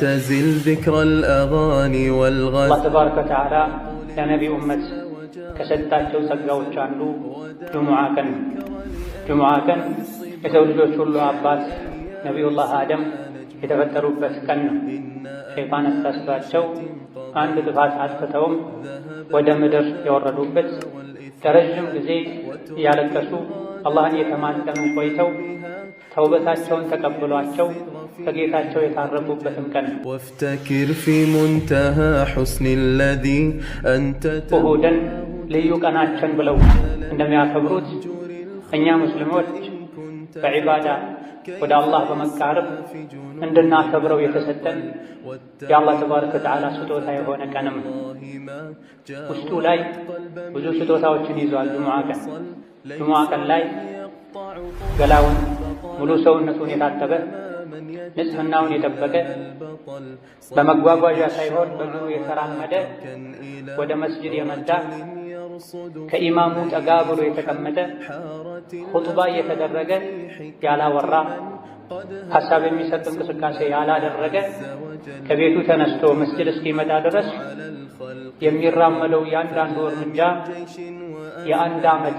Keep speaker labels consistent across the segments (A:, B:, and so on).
A: واعتزل ذكر الأغاني والغزل.
B: الله تبارك وتعالى ለነቢ ኡመት ከሰጣቸው ጸጋዎች አንዱ ጁሙዓ ቀን የሰው ልጆች ሁሉ አባት ነቢዩላህ አደም የተፈጠሩበት ቀን ነው። ሸይጣን አሳስቷቸው አንድ ጥፋት አጥፍተውም ወደ ምድር የወረዱበት ለረጅም ጊዜ እያለቀሱ አላህን የተማጸኑ ቆይተው ተውበታቸውን ተቀብሏቸው ከጌታቸው የታረቁበትም ቀን ነው።
A: وافتكر في منتهى حسن الذي أنت
B: እሁድን ልዩ ቀናችን ብለው እንደሚያከብሩት እኛ ሙስሊሞች በዒባዳ ወደ አላህ በመቃረብ እንድናከብረው የተሰጠን የአላህ ተባረከ ወተዓላ ስጦታ የሆነ ቀንም ውስጡ ላይ ብዙ ስጦታዎችን ይዟል። ጁሙዓ ቀን ላይ ገላውን ሙሉ ሰውነቱን የታጠበ ንጽህናውን የጠበቀ በመጓጓዣ ሳይሆን በእግሩ የተራመደ ወደ መስጂድ የመጣ ከኢማሙ ጠጋ ብሎ የተቀመጠ ኹጥባ እየተደረገ ያላወራ ሐሳብ የሚሰጥ እንቅስቃሴ ያላደረገ ከቤቱ ተነስቶ መስጂድ እስኪመጣ ድረስ የሚራመደው ያንዳንዱ እርምጃ የአንድ ዓመት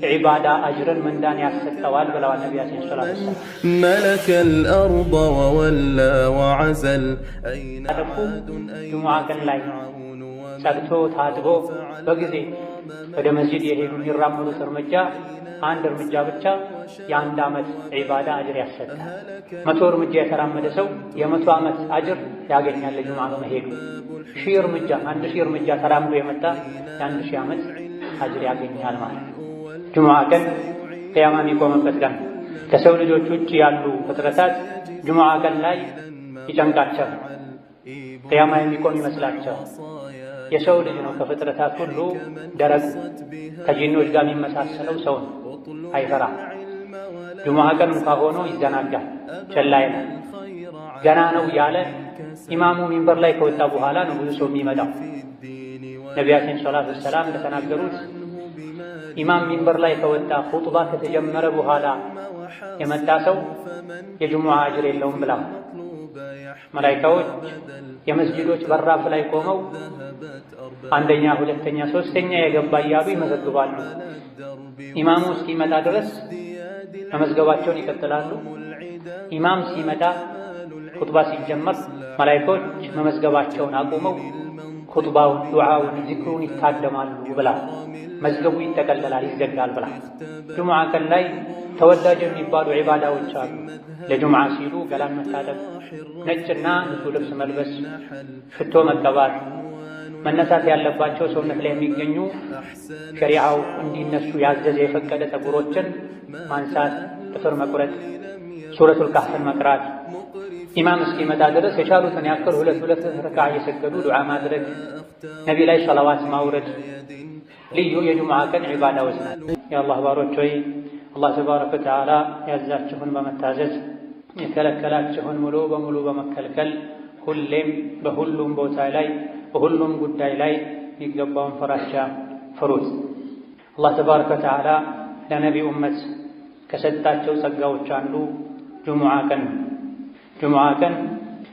B: ዒባዳ አጅርን ምንዳን ያሰጠዋል ብለዋል ነቢያችን ሰለላሁ ዐለይሂ ወሰለም።
A: ملك الأرض وولى وعزل.
B: ጁሙዓ ቀን ላይ ጸድቶ ታጥቦ በጊዜ ወደ መስጂድ የሄዱ የሚራመዱት እርምጃ አንድ እርምጃ ብቻ የአንድ ዓመት ዒባዳ አጅር ያሰጣል። 100 እርምጃ የተራመደ ሰው የ100 ዓመት አጅር ያገኛል ጁሙዓ በመሄዱ። 1000 እርምጃ ተራምዶ የመጣ የ1000 ዓመት አጅር ያገኛል ማለት ነው። ጁሙዓ ቀን ቂያማ የሚቆምበት ቀን ከሰው ልጆች ውጭ ያሉ ፍጥረታት ጁሙዓ ቀን ላይ ይጨንቃቸው፣ ቂያማ የሚቆም ይመስላቸው። የሰው ልጅ ነው ከፍጥረታት ሁሉ ደረቁ፣ ከጂኖች ጋር የሚመሳሰለው ሰው ነው። አይፈራም። ጁሙዓ ቀን እንኳ ሆኖ ይዘናጋል፣ ቸላ ይላል። ገና ነው ያለ ኢማሙ ሚንበር ላይ ከወጣ በኋላ ነው ብዙ ሰው የሚመጣው። ነቢያችን ሰለላሁ ዐለይሂ ወሰለም እንደተናገሩት ኢማም ሚንበር ላይ ከወጣ ኹጥባ ከተጀመረ በኋላ የመጣ ሰው የጁሙዓ አጅር የለውም ብላ መላኢካዎች የመስጂዶች በራፍ ላይ ቆመው አንደኛ፣ ሁለተኛ፣ ሶስተኛ የገባ እያሉ ይመዘግባሉ። ኢማሙ እስኪመጣ ድረስ መመዝገባቸውን ይቀጥላሉ። ኢማም ሲመጣ ኹጥባ ሲጀመር መላኢካዎች መመዝገባቸውን አቁመው ኹጥባውን፣ ዱዓውን፣ ዚክሩን ይታደማሉ ብላ መዝገቡ ይጠቀለላል፣ ይዘጋል ብላ። ጁሙዓ ቀን ላይ ተወዳጅ የሚባሉ ዒባዳዎች አሉ። ለጁሙዓ ሲሉ ገላን መታጠብ፣ ነጭና ንጹህ ልብስ መልበስ፣ ሽቶ መቀባት፣ መነሳት ያለባቸው ሰውነት ላይ የሚገኙ ሸሪዓው እንዲነሱ ያዘዘ የፈቀደ ጠጉሮችን ማንሳት፣ ጥፍር መቁረጥ፣ ሱረቱል ካህፍን መቅራት፣ ኢማም እስኪመጣ ድረስ የቻሉትን ያክል ሁለት ረክዓ እየሰገዱ ዱዓ ማድረግ፣ ነቢ ላይ ሰላዋት ማውረድ ልዩ የጁሙዓ ቀን ዒባዳዎች ናቸው። የአላህ ባሮች ሆይ አላህ ተባረከ ወተዓላ ያዛችሁን በመታዘዝ የከለከላችሁን ሙሉ በሙሉ በመከልከል ሁሌም በሁሉም ቦታ ላይ በሁሉም ጉዳይ ላይ የሚገባውን ፍራቻ ፍሩት። አላህ ተባረከ ወተዓላ ለነቢ ኡመት ከሰጣቸው ጸጋዎች አንዱ ጁሙዓ ቀን ነው። ጁሙዓ ቀን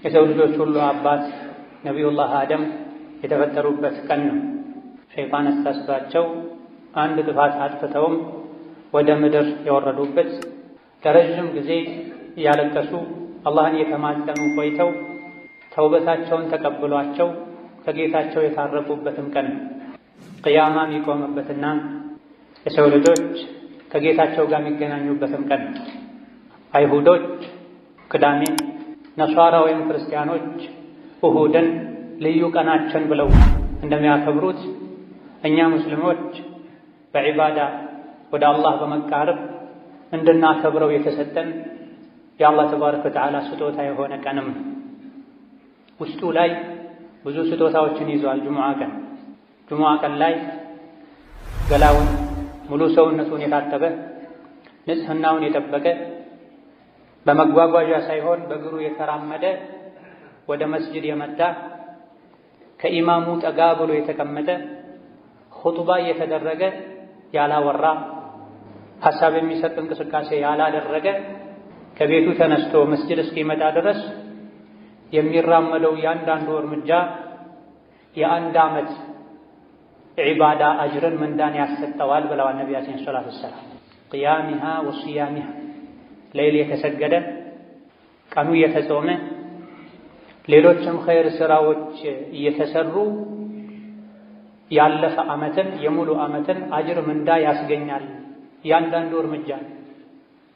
B: የሰው ልጆች ሁሉ አባት ነቢዩላህ አደም የተፈጠሩበት ቀን ነው። ሸይጣን አሳስቷቸው አንድ ጥፋት አጥፍተውም ወደ ምድር የወረዱበት ለረጅም ጊዜ እያለቀሱ አላህን የተማጸኑ ቆይተው ተውበታቸውን ተቀብሏቸው ከጌታቸው የታረቁበትም ቀን ነው። ቅያማ የሚቆምበትና የሰው ልጆች ከጌታቸው ጋር የሚገናኙበትም ቀን ነው። አይሁዶች ቅዳሜ፣ ነሷራ ወይም ክርስቲያኖች እሁድን ልዩ ቀናችን ብለው እንደሚያከብሩት እኛ ሙስሊሞች በዒባዳ ወደ አላህ በመቃረብ እንድናከብረው የተሰጠን የአላህ ተባረከ ወተዓላ ስጦታ የሆነ ቀንም ውስጡ ላይ ብዙ ስጦታዎችን ይዟል። ጁሙዓ ቀን ላይ ገላውን ሙሉ ሰውነቱን የታጠበ ንጽህናውን የጠበቀ በመጓጓዣ ሳይሆን በእግሩ የተራመደ ወደ መስጂድ የመጣ ከኢማሙ ጠጋ ብሎ የተቀመጠ ኹጥባ እየተደረገ ያላወራ ሐሳብ የሚሰጥ እንቅስቃሴ ያላደረገ ከቤቱ ተነስቶ መስጂድ እስኪመጣ ድረስ የሚራመደው ያንዳንዱ እርምጃ የአንድ ዓመት ዒባዳ አጅርን ምንዳን ያሰጠዋል ብለዋል ነቢያችን ሰለላሁ ዐለይሂ ወሰለም። ቅያሚሃ ወሲያሚሃ ሌሊት የተሰገደ ቀኑ እየተጾመ ሌሎችም ኸይር ስራዎች እየተሰሩ ያለፈ ዓመትን የሙሉ ዓመትን አጅር ምንዳ ያስገኛል። ያንዳንዱ እርምጃ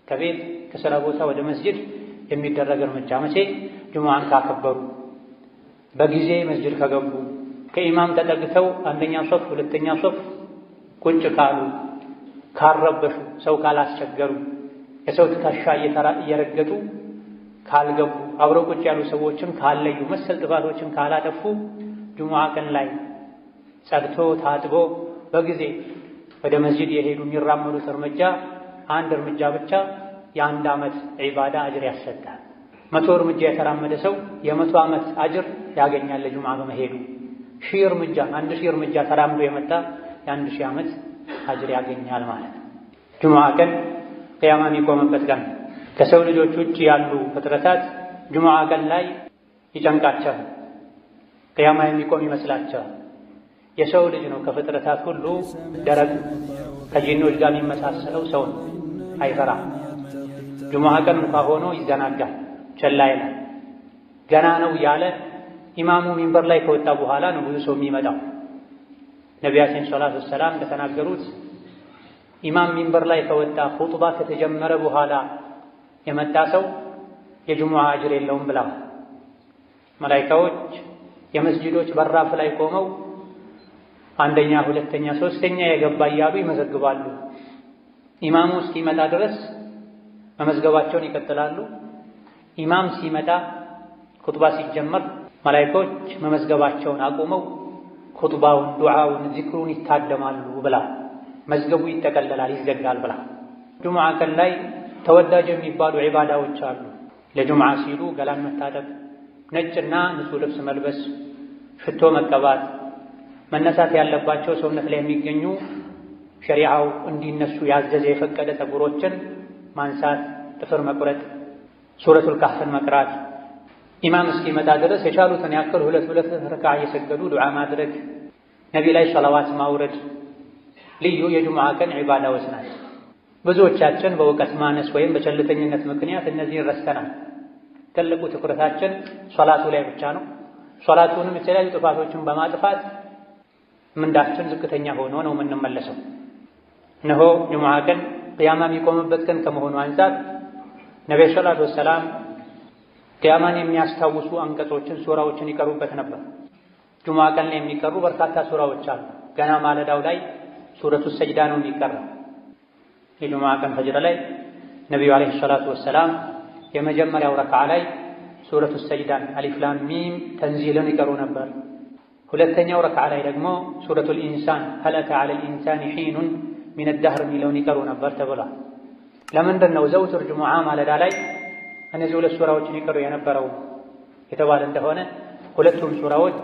B: ከቤት ከሥራ ቦታ ወደ መስጂድ የሚደረግ እርምጃ መቼ? ጁሙዓን ካከበሩ፣ በጊዜ መስጂድ ከገቡ፣ ከኢማም ተጠግተው አንደኛ ሶፍ ሁለተኛ ሶፍ ቁጭ ካሉ፣ ካልረበሹ፣ ሰው ካላስቸገሩ፣ የሰው ትከሻ እየረገጡ ካልገቡ፣ አብረው ቁጭ ያሉ ሰዎችን ካለዩ፣ መሰል ጥፋቶችን ካላጠፉ ጁሙዓ ቀን ላይ ጸድቶ ታጥቦ በጊዜ ወደ መስጂድ የሄዱ የሚራመዱት እርምጃ አንድ እርምጃ ብቻ የአንድ ዓመት ዒባዳ አጅር ያሰጣል። 100 እርምጃ የተራመደ ሰው የ100 ዓመት አጅር ያገኛል ለጁሙዓ በመሄዱ። 1000 እርምጃ 1000 እርምጃ ተራምዶ የመጣ የ1000 ዓመት አጅር ያገኛል ማለት ነው። ጁሙዓ ቀን ቅያማ የሚቆምበት ቀን ከሰው ልጆች ውጭ ያሉ ፍጥረታት ጁሙዓ ቀን ላይ ይጨንቃቸዋል፣ ቅያማ የሚቆም ይመስላቸዋል። የሰው ልጅ ነው ከፍጥረታት ሁሉ ደረቅ ከጂኖች ጋር የሚመሳሰለው ሰው ነው። አይፈራም። ጁሙዓ ቀን እንኳ ሆኖ ይዘናጋል፣ ቸላ ይላል። ገና ነው ያለ ኢማሙ ሚንበር ላይ ከወጣ በኋላ ነው ብዙ ሰው የሚመጣው። ነቢያችን ሰለላሁ ዐለይሂ ወሰለም እንደተናገሩት ኢማም ሚንበር ላይ ከወጣ ኹጥባ ከተጀመረ በኋላ የመጣ ሰው የጁሙዓ አጅር የለውም ብለዋል። መላኢካዎች የመስጂዶች በራፍ ላይ ቆመው አንደኛ፣ ሁለተኛ፣ ሶስተኛ የገባ እያሉ ይመዘግባሉ። ኢማሙ እስኪመጣ ድረስ መመዝገባቸውን ይቀጥላሉ። ኢማም ሲመጣ ኹጥባ ሲጀመር መላኢካዎች መመዝገባቸውን አቁመው ኹጥባውን፣ ዱዓውን፣ ዚክሩን ይታደማሉ ብላ መዝገቡ ይጠቀለላል፣ ይዘጋል ብላ። ጁሙዓ ቀን ላይ ተወዳጅ የሚባሉ ዒባዳዎች አሉ። ለጁሙዓ ሲሉ ገላን መታጠብ፣ ነጭና ንጹህ ልብስ መልበስ፣ ሽቶ መቀባት፣ መነሳት ያለባቸው ሰውነት ላይ የሚገኙ ሸሪዓው እንዲነሱ ያዘዘ የፈቀደ ፀጉሮችን ማንሳት፣ ጥፍር መቁረጥ፣ ሱረቱል ካህፍን መቅራት፣ ኢማም እስኪመጣ ድረስ የቻሉትን ያክል ሁለት ረክዓ እየሰገዱ ዱዓ ማድረግ፣ ነቢ ላይ ሰላዋት ማውረድ ልዩ የጁሙዓ ቀን ዒባዳዎች ናቸው። ብዙዎቻችን በእውቀት ማነስ ወይም በቸልተኝነት ምክንያት እነዚህን ረስተናል። ትልቁ ትኩረታችን ሶላቱ ላይ ብቻ ነው። ሶላቱንም የተለያዩ ጥፋቶችን በማጥፋት ምንዳችን ዝቅተኛ ሆኖ ነው የምንመለሰው። እነሆ ጁሙዓ ቀን ቅያማ የሚቆምበት ቀን ከመሆኑ አንፃር ነቢዩ ሰለላሁ ዐለይሂ ወሰለም ቅያማን የሚያስታውሱ አንቀጾችን፣ ሱራዎችን ይቀሩበት ነበር። ጁሙዓ ቀን ላይ የሚቀሩ በርካታ ሱራዎች አሉ። ገና ማለዳው ላይ ሱረቱ ሰጅዳ ነው የሚቀራው። የጁሙዓ ቀን ፈጅር ላይ ነቢዩ ዐለይሂ ሰላቱ ወሰላም የመጀመሪያው ረክዓ ላይ ሱረቱ ሰጅዳን አሊፍ ላም ሚም ተንዚልን ይቀሩ ነበር። ሁለተኛው ረክዓ ላይ ደግሞ ሱረቱል ኢንሳን ሀል አታ ዐለል ኢንሳኒ ሒኑን ሚነ ደህር የሚለውን ይቀሩ ነበር ተብሏል። ለምንድን ነው ዘውትር ጁሙዓ ማለዳ ላይ እነዚህ ሁለት ሱራዎችን ይቀሩ የነበረው የተባለ እንደሆነ ሁለቱም ሱራዎች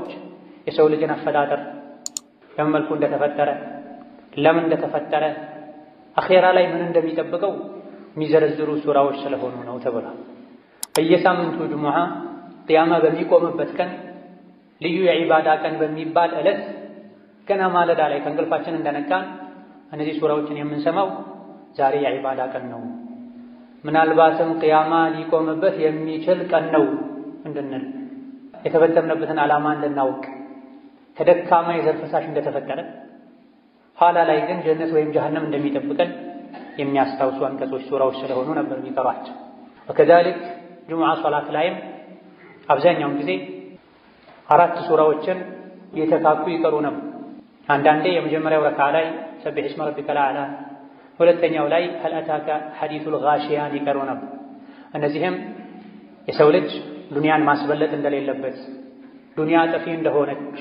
B: የሰው ልጅን አፈጣጠር በምን መልኩ እንደተፈጠረ፣ ለምን እንደተፈጠረ፣ አኼራ ላይ ምን እንደሚጠብቀው የሚዘረዝሩ ሱራዎች ስለሆኑ ነው ተብሏል። በየሳምንቱ ጁሙዓ ቅያማ በሚቆምበት ቀን ልዩ የዒባዳ ቀን በሚባል ዕለት ገና ማለዳ ላይ ከእንቅልፋችን እንደነቃን እነዚህ ሱራዎችን የምንሰማው ዛሬ የዒባዳ ቀን ነው፣ ምናልባትም ቅያማ ሊቆምበት የሚችል ቀን ነው እንድንል፣ የተፈጠርንበትን ዓላማ እንድናውቅ፣ ከደካማ የዘር ፈሳሽ እንደተፈጠረ ኋላ ላይ ግን ጀነት ወይም ጀሀነም እንደሚጠብቀን የሚያስታውሱ አንቀጾች ሱራዎች ስለሆኑ ነበር የሚቀሯቸው። ወከዛሊክ ጁሙዓ ሶላት ላይም አብዛኛውን ጊዜ 4 ሱራዎችን የተካኩ ይቀሩ ነበር። አንዳንዴ የመጀመሪያው ረክዓ ላይ ሰቢሕ እስመ ረቢከል አዕላ፣ ሁለተኛው ላይ ሀል አታከ ሐዲሱል ጋሺያን ይቀሩ ነበር። እነዚህም የሰው ልጅ ዱንያን ማስበለጥ እንደሌለበት፣ ዱንያ ጠፊ እንደሆነች፣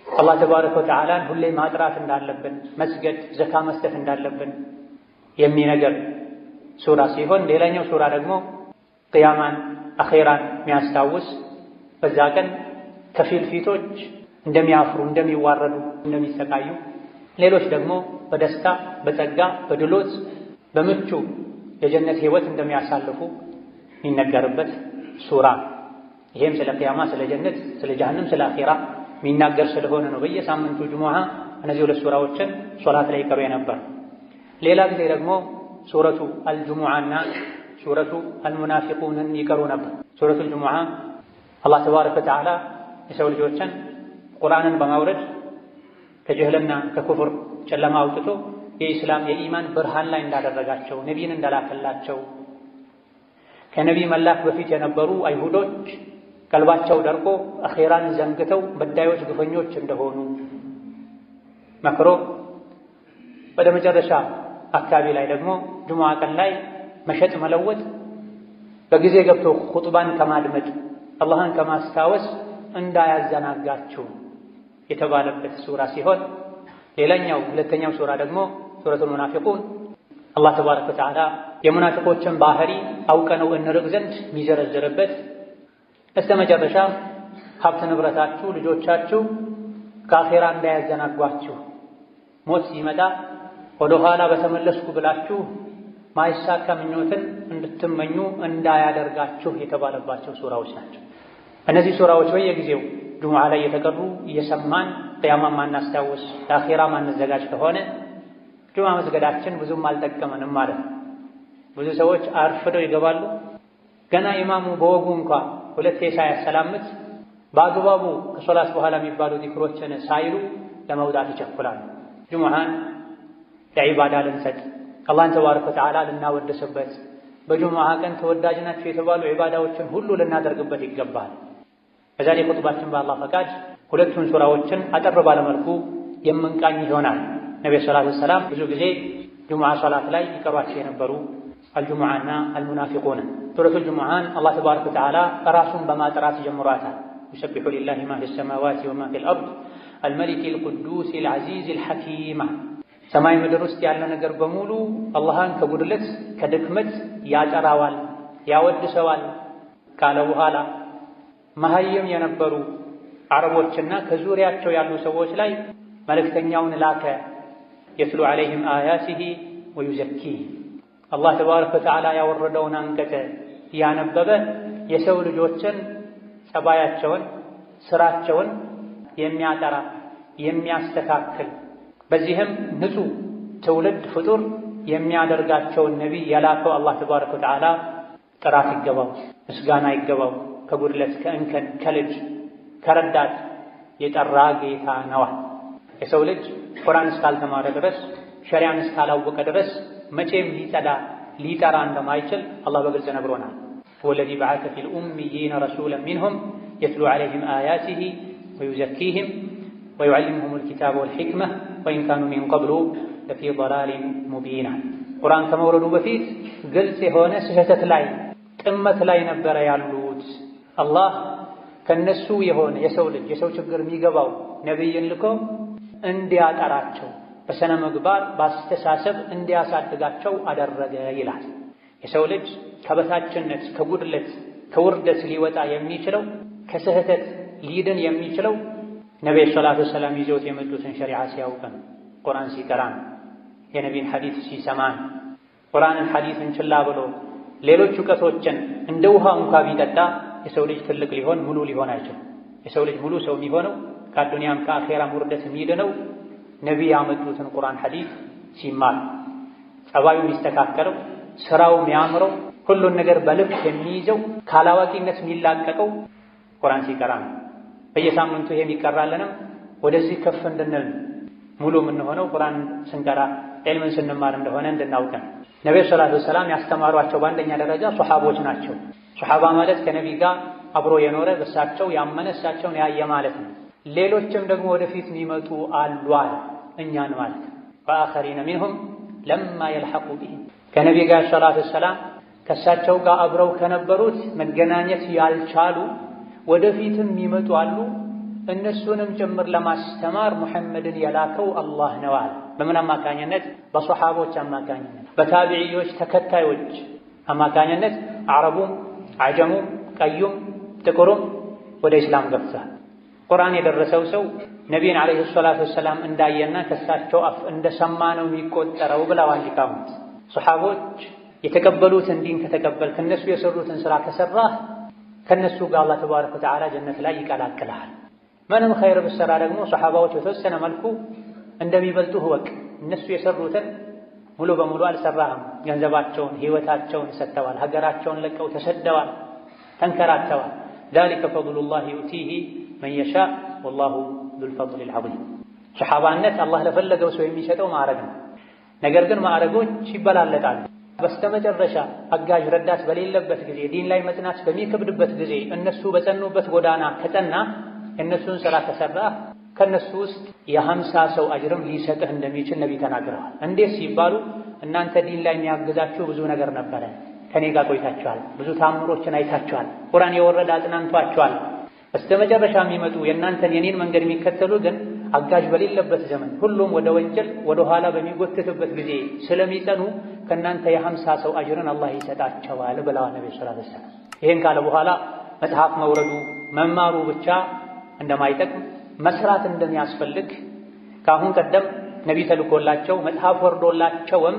B: አላህ ተባረከ ወተዓላን ሁሌ ማጥራት እንዳለብን፣ መስገድ፣ ዘካ መስጠት እንዳለብን የሚነገር ሱራ ሲሆን ሌላኛው ሱራ ደግሞ ቅያማን አኼራን የሚያስታውስ በዛ ቀን ከፊል ፊቶች እንደሚያፍሩ፣ እንደሚዋረዱ፣ እንደሚሰቃዩ፣ ሌሎች ደግሞ በደስታ በጸጋ በድሎት በምቹ የጀነት ህይወት እንደሚያሳልፉ የሚነገርበት ሱራ። ይሄም ስለ ቂያማ፣ ስለ ጀነት፣ ስለ ጀሃነም፣ ስለ አኺራ የሚናገር ስለሆነ ነው በየሳምንቱ ጁሙዓ እነዚህ ሁለት ሱራዎችን ሶላት ላይ ይቀሩ የነበር። ሌላ ጊዜ ደግሞ ሱረቱ አልጁሙዓና ሱረቱ አልሙናፊቁንን ይቀሩ ነበር። ሱረቱ አልጁሙዓ አላህ ተባረከ ወተዓላ የሰው ልጆችን ቁርአንን በማውረድ ከጅህልና ከኩፍር ጨለማ አውጥቶ የኢስላም የኢማን ብርሃን ላይ እንዳደረጋቸው፣ ነቢይን እንዳላከላቸው፣ ከነቢይ መላክ በፊት የነበሩ አይሁዶች ቀልባቸው ደርቆ አኼራን ዘንግተው በዳዮች ግፈኞች እንደሆኑ መክሮ ወደ መጨረሻ አካባቢ ላይ ደግሞ ጁሙዓ ቀን ላይ መሸጥ መለወጥ በጊዜ ገብቶ ኹጥባን ከማድመጥ አላህን ከማስታወስ እንዳያዘናጋችሁ የተባለበት ሱራ ሲሆን ሌላኛው ሁለተኛው ሱራ ደግሞ ሱረቱል ሙናፊቁን አላህ ተባረከ ወተዓላ የሙናፊቆችን ባህሪ አውቀነው እንርቅ ዘንድ የሚዘረዝርበት እስከ መጨረሻ ሀብት ንብረታችሁ፣ ልጆቻችሁ ከአኼራ እንዳያዘናጓችሁ ሞት ሲመጣ ወደ ኋላ በተመለስኩ ብላችሁ ማይሳካ ምኞትን እንድትመኙ እንዳያደርጋችሁ የተባለባቸው ሱራዎች ናቸው። እነዚህ ሱራዎች በየጊዜው ጁሙዓ ላይ የተቀሩ እየሰማን ቅያማ ማናስታውስ ለአኼራ ማንዘጋጅ ከሆነ ጁሙዓ መስገዳችን ብዙም አልጠቀመንም ማለት ነው። ብዙ ሰዎች አርፍደው ይገባሉ። ገና ኢማሙ በወጉ እንኳ ሁለቴ ሳያሰላምት በአግባቡ ከሶላት በኋላ የሚባሉ ዚክሮችን ሳይሉ ለመውጣት ይቸኩላሉ። ጁሙዓን ለዒባዳ ልንሰጥ አላህን ተባረከ ወተዓላ ልናወድስበት በጁሙዓ ቀን ተወዳጅ ናቸው የተባሉ ዒባዳዎችን ሁሉ ልናደርግበት ይገባል። በዛሬ ኹጥባችን በአላህ ፈቃድ ሁለቱን ሱራዎችን አጠር ባለመልኩ የምንቃኝ ይሆናል። ነብዩ ሰለላሁ ዐለይሂ ወሰለም ብዙ ጊዜ ጁሙዓ ሶላት ላይ ይቀሯቸው የነበሩ አልጁሙዓና አልሙናፊቁን። ሱረቱል ጁሙዓን አላህ ተባረከ ወተዓላ ራሱን በማጥራት ጀምሯታል። ዩሰቢሑ ሊላሂ ማ ፊ ሰማዋቲ ወማ ፊል አርድ አልመሊኪል ቁዱሲል ዐዚዚል ሐኪም። ሰማይ ምድር ውስጥ ያለ ነገር በሙሉ አላህን ከጉድለት ከድክመት ያጠራዋል፣ ያወድሰዋል ካለ በኋላ መሀይም የነበሩ አረቦችና ከዙሪያቸው ያሉ ሰዎች ላይ መልእክተኛውን ላከ። የትሉ ዐለይሂም አያቲሂ ወዩዘኪህ። አላህ ተባረከ ወተዓላ ያወረደውን አንቀጽ ያነበበ የሰው ልጆችን ጸባያቸውን፣ ስራቸውን የሚያጠራ የሚያስተካክል በዚህም ንጹህ ትውልድ ፍጡር የሚያደርጋቸውን ነቢይ የላከው አላህ ተባረከ ወተዓላ ጥራት ይገባው፣ ምስጋና ይገባው። ከጉድለት ከእንከን ከልጅ ከረዳት የጠራ ጌታ ነዋ። የሰው ልጅ ቁርአን እስካልተማረ ድረስ ሸሪዓን እስካላወቀ ድረስ መቼም ሊጠራ እንደማይችል አላህ በግልጽ ነግሮናል። ወለዚ በዐሰ ፊል ኡሚይነ ረሱለን ሚንሁም የትሉ ዐለይሂም አያቲሂ ወዩዘኪሂም ወዩዐልሊሙሁሙል ኪታበ ወልሒክመ ወኢን ካኑ ሚን ቀብሉ ለፊ ضላሊን ሙቢን። ቁርአን ከመውረዱ በፊት ግልጽ የሆነ ስህተት ላይ ጥመት ላይ ነበረ ያሉት። አላህ ከነሱ የሆነ የሰው ልጅ የሰው ችግር የሚገባው ነቢይን ልኮ እንዲያጠራቸው በሰነ ምግባር በአስተሳሰብ እንዲያሳድጋቸው አደረገ ይላል። የሰው ልጅ ከበታችነት ከጉድለት ከውርደት ሊወጣ የሚችለው ከስህተት ሊድን የሚችለው ነቢዩ ሰለላሁ ዐለይሂ ወሰለም ይዘውት የመጡትን ሸሪዓ ሲያውቅን፣ ቁርአን ሲቀራን፣ የነቢይን ሐዲስ ሲሰማን። ቁርአንን ሐዲስን ችላ ብሎ ሌሎች እውቀቶችን እንደ ውሃ እንኳ ቢጠጣ የሰው ልጅ ትልቅ ሊሆን ሙሉ ሊሆን አይችልም። የሰው ልጅ ሙሉ ሰው የሚሆነው ከአዱንያም ከአኼራም ውርደት የሚድነው ነቢይ ያመጡትን ቁርአን ሐዲስ ሲማር፣ ጸባዩ የሚስተካከለው፣ ስራው የሚያምረው፣ ሁሉን ነገር በልብ የሚይዘው፣ ካላዋቂነት የሚላቀቀው ቁርአን ሲቀራ ነው። በየሳምንቱ ይሄ የሚቀራለንም ወደዚህ ከፍ እንድንል ሙሉ የምንሆነው ቁርአን ስንቀራ ዒልምን ስንማር እንደሆነ እንድናውቀን። ነብዩ ሰለላሁ ዐለይሂ ወሰለም ያስተማሯቸው በአንደኛ ደረጃ ሱሐቦች ናቸው። ሱሐባ ማለት ከነቢይ ጋር አብሮ የኖረ በሳቸው ያመነ እሳቸውን ያየ ማለት ነው። ሌሎችም ደግሞ ወደፊት የሚመጡ አሉ አለ እኛን ማለት ነው። ወአኸሪነ ሚንሁም ለማ የልሐቁ ቢሂም ከነቢይ ጋር ሰለላሁ ዐለይሂ ወሰለም ከእሳቸው ጋር አብረው ከነበሩት መገናኘት ያልቻሉ ወደፊትም የሚመጡ አሉ። እነሱንም ጭምር ለማስተማር ሙሐመድን የላከው አላህ ነው አለ። በምን አማካኝነት? በሱሐቦች አማካኝነት፣ በታቢዒዎች ተከታዮች አማካኝነት አረቡም አጀሙም ቀዩም ጥቁሩም ወደ ኢስላም ገብቷል። ቁርአን የደረሰው ሰው ነቢይን ዓለይሂ ሰላቱ ወሰላም እንዳየና ከሳቸው አፍ እንደሰማ ነው የሚቆጠረው ብለዋል ሊቃውንት። ሱሐቦች የተቀበሉትን ዲን ከተቀበልክ፣ እነሱ የሰሩትን ስራ ከሰራህ ከነሱ ጋር አላህ ተባረከ ወተዓላ ጀነት ላይ ይቀላቅልሃል። ምንም ኸይር ብትሰራ ደግሞ ሰሐባዎች በተወሰነ መልኩ እንደሚበልጡህ እወቅ። እነሱ የሰሩትን ሙሉ በሙሉ አልሰራህም። ገንዘባቸውን፣ ህይወታቸውን ሰጥተዋል። ሀገራቸውን ለቀው ተሰደዋል፣ ተንከራተዋል። ዛሊከ ፈድሉላህ ዩእቲሂ መን የሻእ ወላሁ ዙል ፈድሊል ዐዚም። ሰሐባነት አላህ ለፈለገው ሰው የሚሰጠው ማዕረግ ነው። ነገር ግን ማዕረጎች ይበላለጣሉ። በስተመጨረሻ አጋዥ ረዳት በሌለበት ጊዜ፣ ዲን ላይ መጽናት በሚከብድበት ጊዜ እነሱ በጸኑበት ጎዳና ከጸና የእነሱን ሥራ ከሠራህ ከእነሱ ውስጥ የ50 ሰው አጅርም ሊሰጥህ እንደሚችል ነቢ ተናግረዋል። እንዴት ሲባሉ እናንተ ዲን ላይ የሚያግዛችሁ ብዙ ነገር ነበረ፣ ከኔ ጋር ቆይታችኋል፣ ብዙ ታምሮችን አይታችኋል፣ ቁርአን የወረደ አጽናንቷችኋል። በስተመጨረሻ የሚመጡ የእናንተን የኔን መንገድ የሚከተሉ ግን አጋዥ በሌለበት ዘመን ሁሉም ወደ ወንጀል ወደ ኋላ በሚጎትትበት ጊዜ ስለሚጸኑ ከእናንተ የ50 ሰው አጅርን አላህ ይሰጣቸዋል ብለዋል ነቢ ሰለላሁ ዐለይሂ ወሰለም። ይህን ካለ በኋላ መጽሐፍ መውረዱ መማሩ ብቻ እንደማይጠቅም መስራት እንደሚያስፈልግ ከአሁን ቀደም ነቢ ተልኮላቸው መጽሐፍ ወርዶላቸውም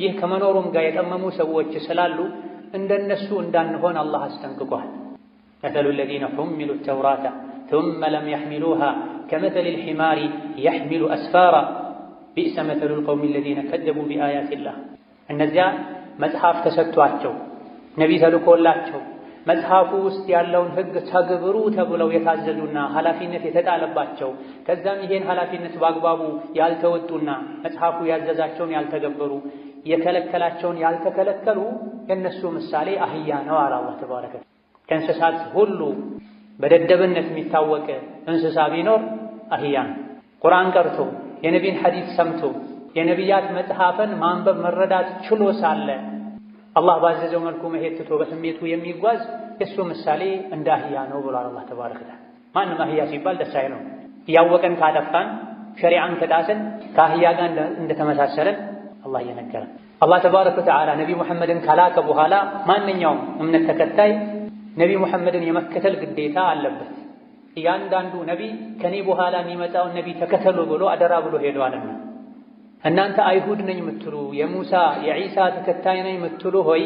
B: ይህ ከመኖሩም ጋር የጠመሙ ሰዎች ስላሉ እንደነሱ እንዳንሆን አላህ አስጠንቅቋል። መሰሉ ለዚነ ሑሚሉ ተውራተ ثم لم يحملوها كمثل الحمار يحمل أسفارا بئس مثل القوم الذين كذبوا بآيات الله። እነዚያ መጽሐፍ ተሰጥቷቸው ነቢ ተልኮላቸው መጽሐፉ ውስጥ ያለውን ሕግ ተግብሩ ተብለው የታዘዙና ኃላፊነት የተጣለባቸው ከዛም ይሄን ኃላፊነት በአግባቡ ያልተወጡና መጽሐፉ ያዘዛቸውን ያልተገበሩ የከለከላቸውን ያልተከለከሉ የነሱ ምሳሌ አህያ ነው አለ አላህ ተባረከ። ከእንስሳት ሁሉ በደደብነት የሚታወቅ እንስሳ ቢኖር አህያ ነው። ቁርአን ቀርቶ የነቢን ሐዲስ ሰምቶ የነቢያት መጽሐፍን ማንበብ መረዳት ችሎ ሳለ አላህ ባዘዘው መልኩ መሄድ ትቶ በስሜቱ የሚጓዝ የሱ ምሳሌ እንደ አህያ ነው ብሏል አላህ ተባረከ ወተዓላ። ማንም አህያ ሲባል ደስ አይለው። እያወቀን ካጠፋን ሸሪዓን ከጣስን ከአህያ ጋር እንደተመሳሰለን አላህ እየነገረን። አላህ ተባረከ ወተዓላ ነቢ ሙሐመድን ከላከ በኋላ ማንኛውም እምነት ተከታይ ነቢ ሙሐመድን የመከተል ግዴታ አለበት። እያንዳንዱ ነቢ ከኔ በኋላ የሚመጣውን ነቢ ተከተሉ ብሎ አደራ ብሎ ሄዷልና እናንተ አይሁድ ነኝ የምትሉ የሙሳ የዒሳ ተከታይ ነኝ የምትሉ ሆይ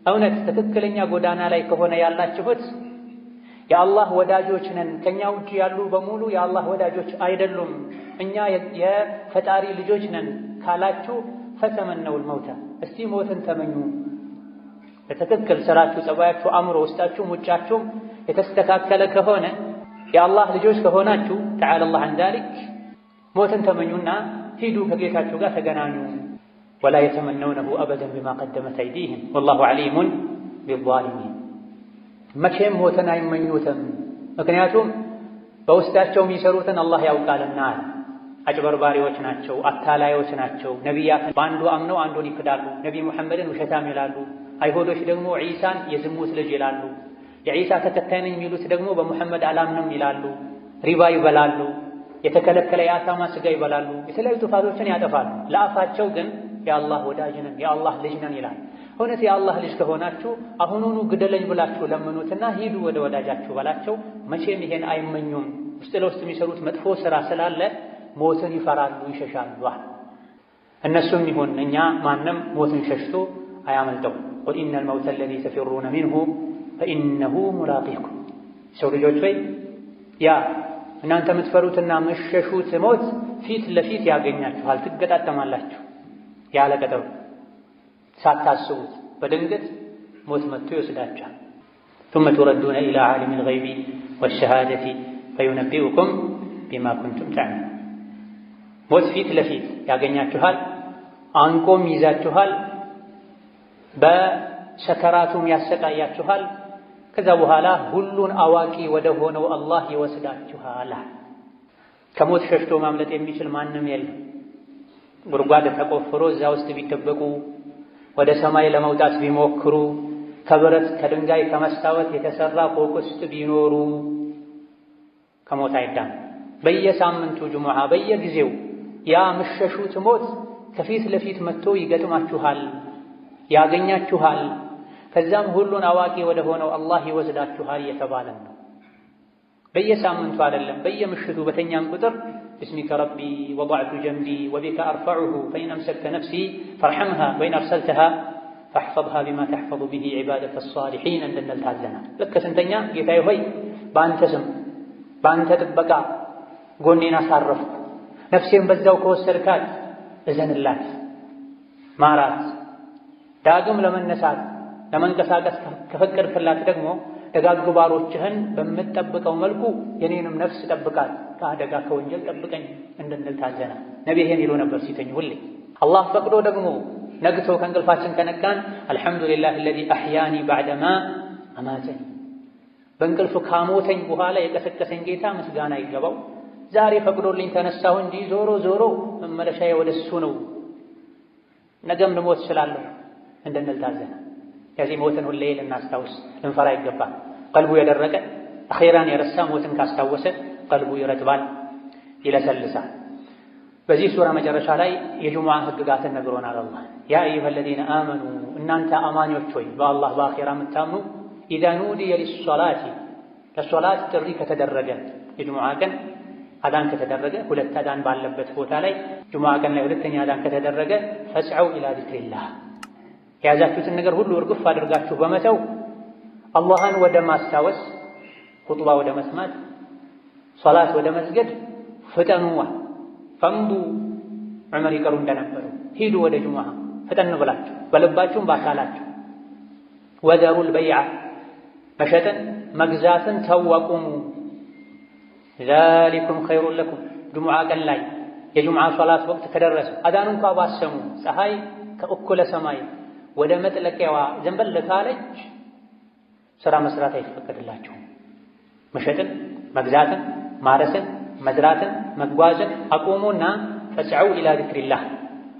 B: እውነት ትክክለኛ ጎዳና ላይ ከሆነ ያላችሁት የአላህ ወዳጆች ነን፣ ከኛ ውጭ ያሉ በሙሉ የአላህ ወዳጆች አይደሉም፣ እኛ የፈጣሪ ልጆች ነን ካላችሁ ፈተመነውል መውተ እስቲ ሞትን ተመኙ። በትክክል ስራችሁ፣ ጸባያችሁ፣ አእምሮ፣ ውስጣችሁም ውጫችሁም የተስተካከለ ከሆነ የአላህ ልጆች ከሆናችሁ ተዓላ አላህ ዐን ዛሊክ ሞትን ተመኙና ሂዱ ከጌታችሁ ጋር ተገናኙ። ወላ የተመነውነሁ አበደን ቢማ ቀደመት አይዲህም ወላሁ ዐሊሙን ቢዛሊሚን። መቼም ሞትን አይመኙትም፣ ምክንያቱም በውስጣቸው የሚሰሩትን አላህ ያውቃልና። አጭበርባሪዎች ናቸው፣ አታላዮች ናቸው። ነቢያትን በአንዱ አምነው አንዱን ይክዳሉ። ነቢ ሙሐመድን ውሸታም ይላሉ። አይሁዶች ደግሞ ዒሳን የዝሙት ልጅ ይላሉ። የዒሳ ተከታይ ነኝ የሚሉት ደግሞ በሙሐመድ አላምንም ይላሉ። ሪባ ይበላሉ። የተከለከለ የአሳማ ስጋ ይበላሉ። የተለያዩ ጥፋቶችን ያጠፋሉ። ለአፋቸው ግን የአላህ ወዳጅ ነን የአላህ ልጅ ነን ይላል። እውነት የአላህ ልጅ ከሆናችሁ አሁኑኑ ግደለኝ ብላችሁ ለምኑትና ሂዱ ወደ ወዳጃችሁ በላቸው። መቼም ይሄን አይመኙም። ውስጥ ለውስጥ የሚሰሩት መጥፎ ስራ ስላለ ሞትን ይፈራሉ፣ ይሸሻሉ። እነሱም ይሁን እኛ ማንም ሞትን ሸሽቶ አያመልጠው። ቁል ኢነል መውተ አለዚ ተፊሩነ ሚንሁ ፈኢነሁ ሙላቂኩም። ሰው ልጆች ወይ ያ እናንተ የምትፈሩትና የምትሸሹት ሞት ፊት ለፊት ያገኛችኋል፣ ትገጣጠማላችሁ። ያለ ቀጠሮ ሳታስቡት በድንገት ሞት መጥቶ ይወስዳችኋል። ثم تردون إلى عالم الغيب والشهادة فينبئكم بما كنتم تعملون። ሞት ፊት ለፊት ያገኛችኋል፣ አንቆም ይዛችኋል፣ በሰከራቱም ያሰቃያችኋል። ከዛ በኋላ ሁሉን አዋቂ ወደ ሆነው አላህ ይወስዳችኋል። ከሞት ሸሽቶ ማምለጥ የሚችል ማንም የለም። ጉድጓድ ተቆፍሮ እዛ ውስጥ ቢደበቁ፣ ወደ ሰማይ ለመውጣት ቢሞክሩ፣ ከብረት ከድንጋይ ከመስታወት የተሰራ ፎቅ ውስጥ ቢኖሩ ከሞት አይዳን። በየሳምንቱ ጁሙዓ በየጊዜው ያ ምሸሹት ሞት ከፊት ለፊት መጥቶ ይገጥማችኋል፣ ያገኛችኋል። ከዛም ሁሉን አዋቂ ወደ ሆነው አላህ ይወስዳችኋል እየተባለ ነው። በየሳምንቱ አይደለም፣ በየምሽቱ በተኛም ቁጥር ብስሚከ ረቢ ወضዕቱ ጀንቢ ወቢከ አርፈዑሁ ፈኢን አምሰክተ ነፍሲ ፈርሐምሃ ወኢን አርሰልተሃ فاحفظها بما تحفظ به عبادك الصالحين እንድንል ታዘናል። ልክ ስንተኛ ጌታዬ ሆይ በአንተ ስም በአንተ ጥበቃ ጎኔን አሳረፍኩ፣ ነፍሴን በዛው ከወሰድካት እዘንላት፣ ማራት፣ ዳግም ለመነሳት ለመንቀሳቀስ ከፈቀድክላት ደግሞ ደጋግ ባሮችህን በምትጠብቀው መልኩ የኔንም ነፍስ ጠብቃት፣ ከአደጋ ከወንጀል ጠብቀኝ እንድንል ታዘናል። ነቢ ይሄን ይሉ ነበር ሲተኙ ሁሌ። አላህ ፈቅዶ ደግሞ ነግቶ ከእንቅልፋችን ከነቃን አልሐምዱሊላህ አለዚ አሕያኒ ባዕደማ አማተኒ፣ በእንቅልፍ ካሞተኝ በኋላ የቀሰቀሰኝ ጌታ ምስጋና ይገባው። ዛሬ ፈቅዶልኝ ተነሳሁ እንጂ ዞሮ ዞሮ መመለሻዬ ወደሱ ነው፣ ነገም ልሞት እችላለሁ እንድንል ታዘናል። ከዚህ ሞትን ሁሌ ልናስታውስ ልንፈራ ይገባል። ቀልቡ የደረቀ አኼራን የረሳ ሞትን ካስታወሰ ቀልቡ ይረጥባል፣ ይለሰልሳል። በዚህ ሱራ መጨረሻ ላይ የጁሙዓ ህግጋትን ነግሮናል። አላህ ያ አዩሃ አለዚነ አመኑ እናንተ አማኞች ሆይ በአላህ በአኼራ የምታምኑ ኢዛ ኑዲየ ሊሶላቲ ለሶላት ጥሪ ከተደረገ የጁሙዓ ቀን አዳን ከተደረገ ሁለት አዳን ባለበት ቦታ ላይ ጁሙዓ ቀን ላይ ሁለተኛ አዳን ከተደረገ ፈስዐው ኢላ ዚክሪላህ የያዛችሁትን ነገር ሁሉ እርግፍ አድርጋችሁ በመተው አላህን ወደ ማስታወስ፣ ኹጥባ ወደ መስማት፣ ሶላት ወደ መስገድ ፍጠኑዋ። ፈምዱ ዑመር ይቀሩ እንደነበሩ ሂዱ ወደ ጁሙዓ ፍጠን ብላችሁ በልባችሁም በአካላችሁ። ወዘሩል በይዐ መሸጥን መግዛትን ተወቁሙ። ዛሊኩም ኸይሩን ለኩም ጁሙዓ ቀን ላይ የጁሙዓ ሶላት ወቅት ከደረሰ አዳን እንኳ ባሰሙ ፀሐይ ከእኩለ ሰማይ ወደ መጥለቂያዋ ዘንበል ካለች ሥራ መስራት አይፈቀድላችሁም። መሸጥን መግዛትን ማረስን መዝራትን መጓዝን አቁሙና ፈስዐው ኢላ ዚክሪላህ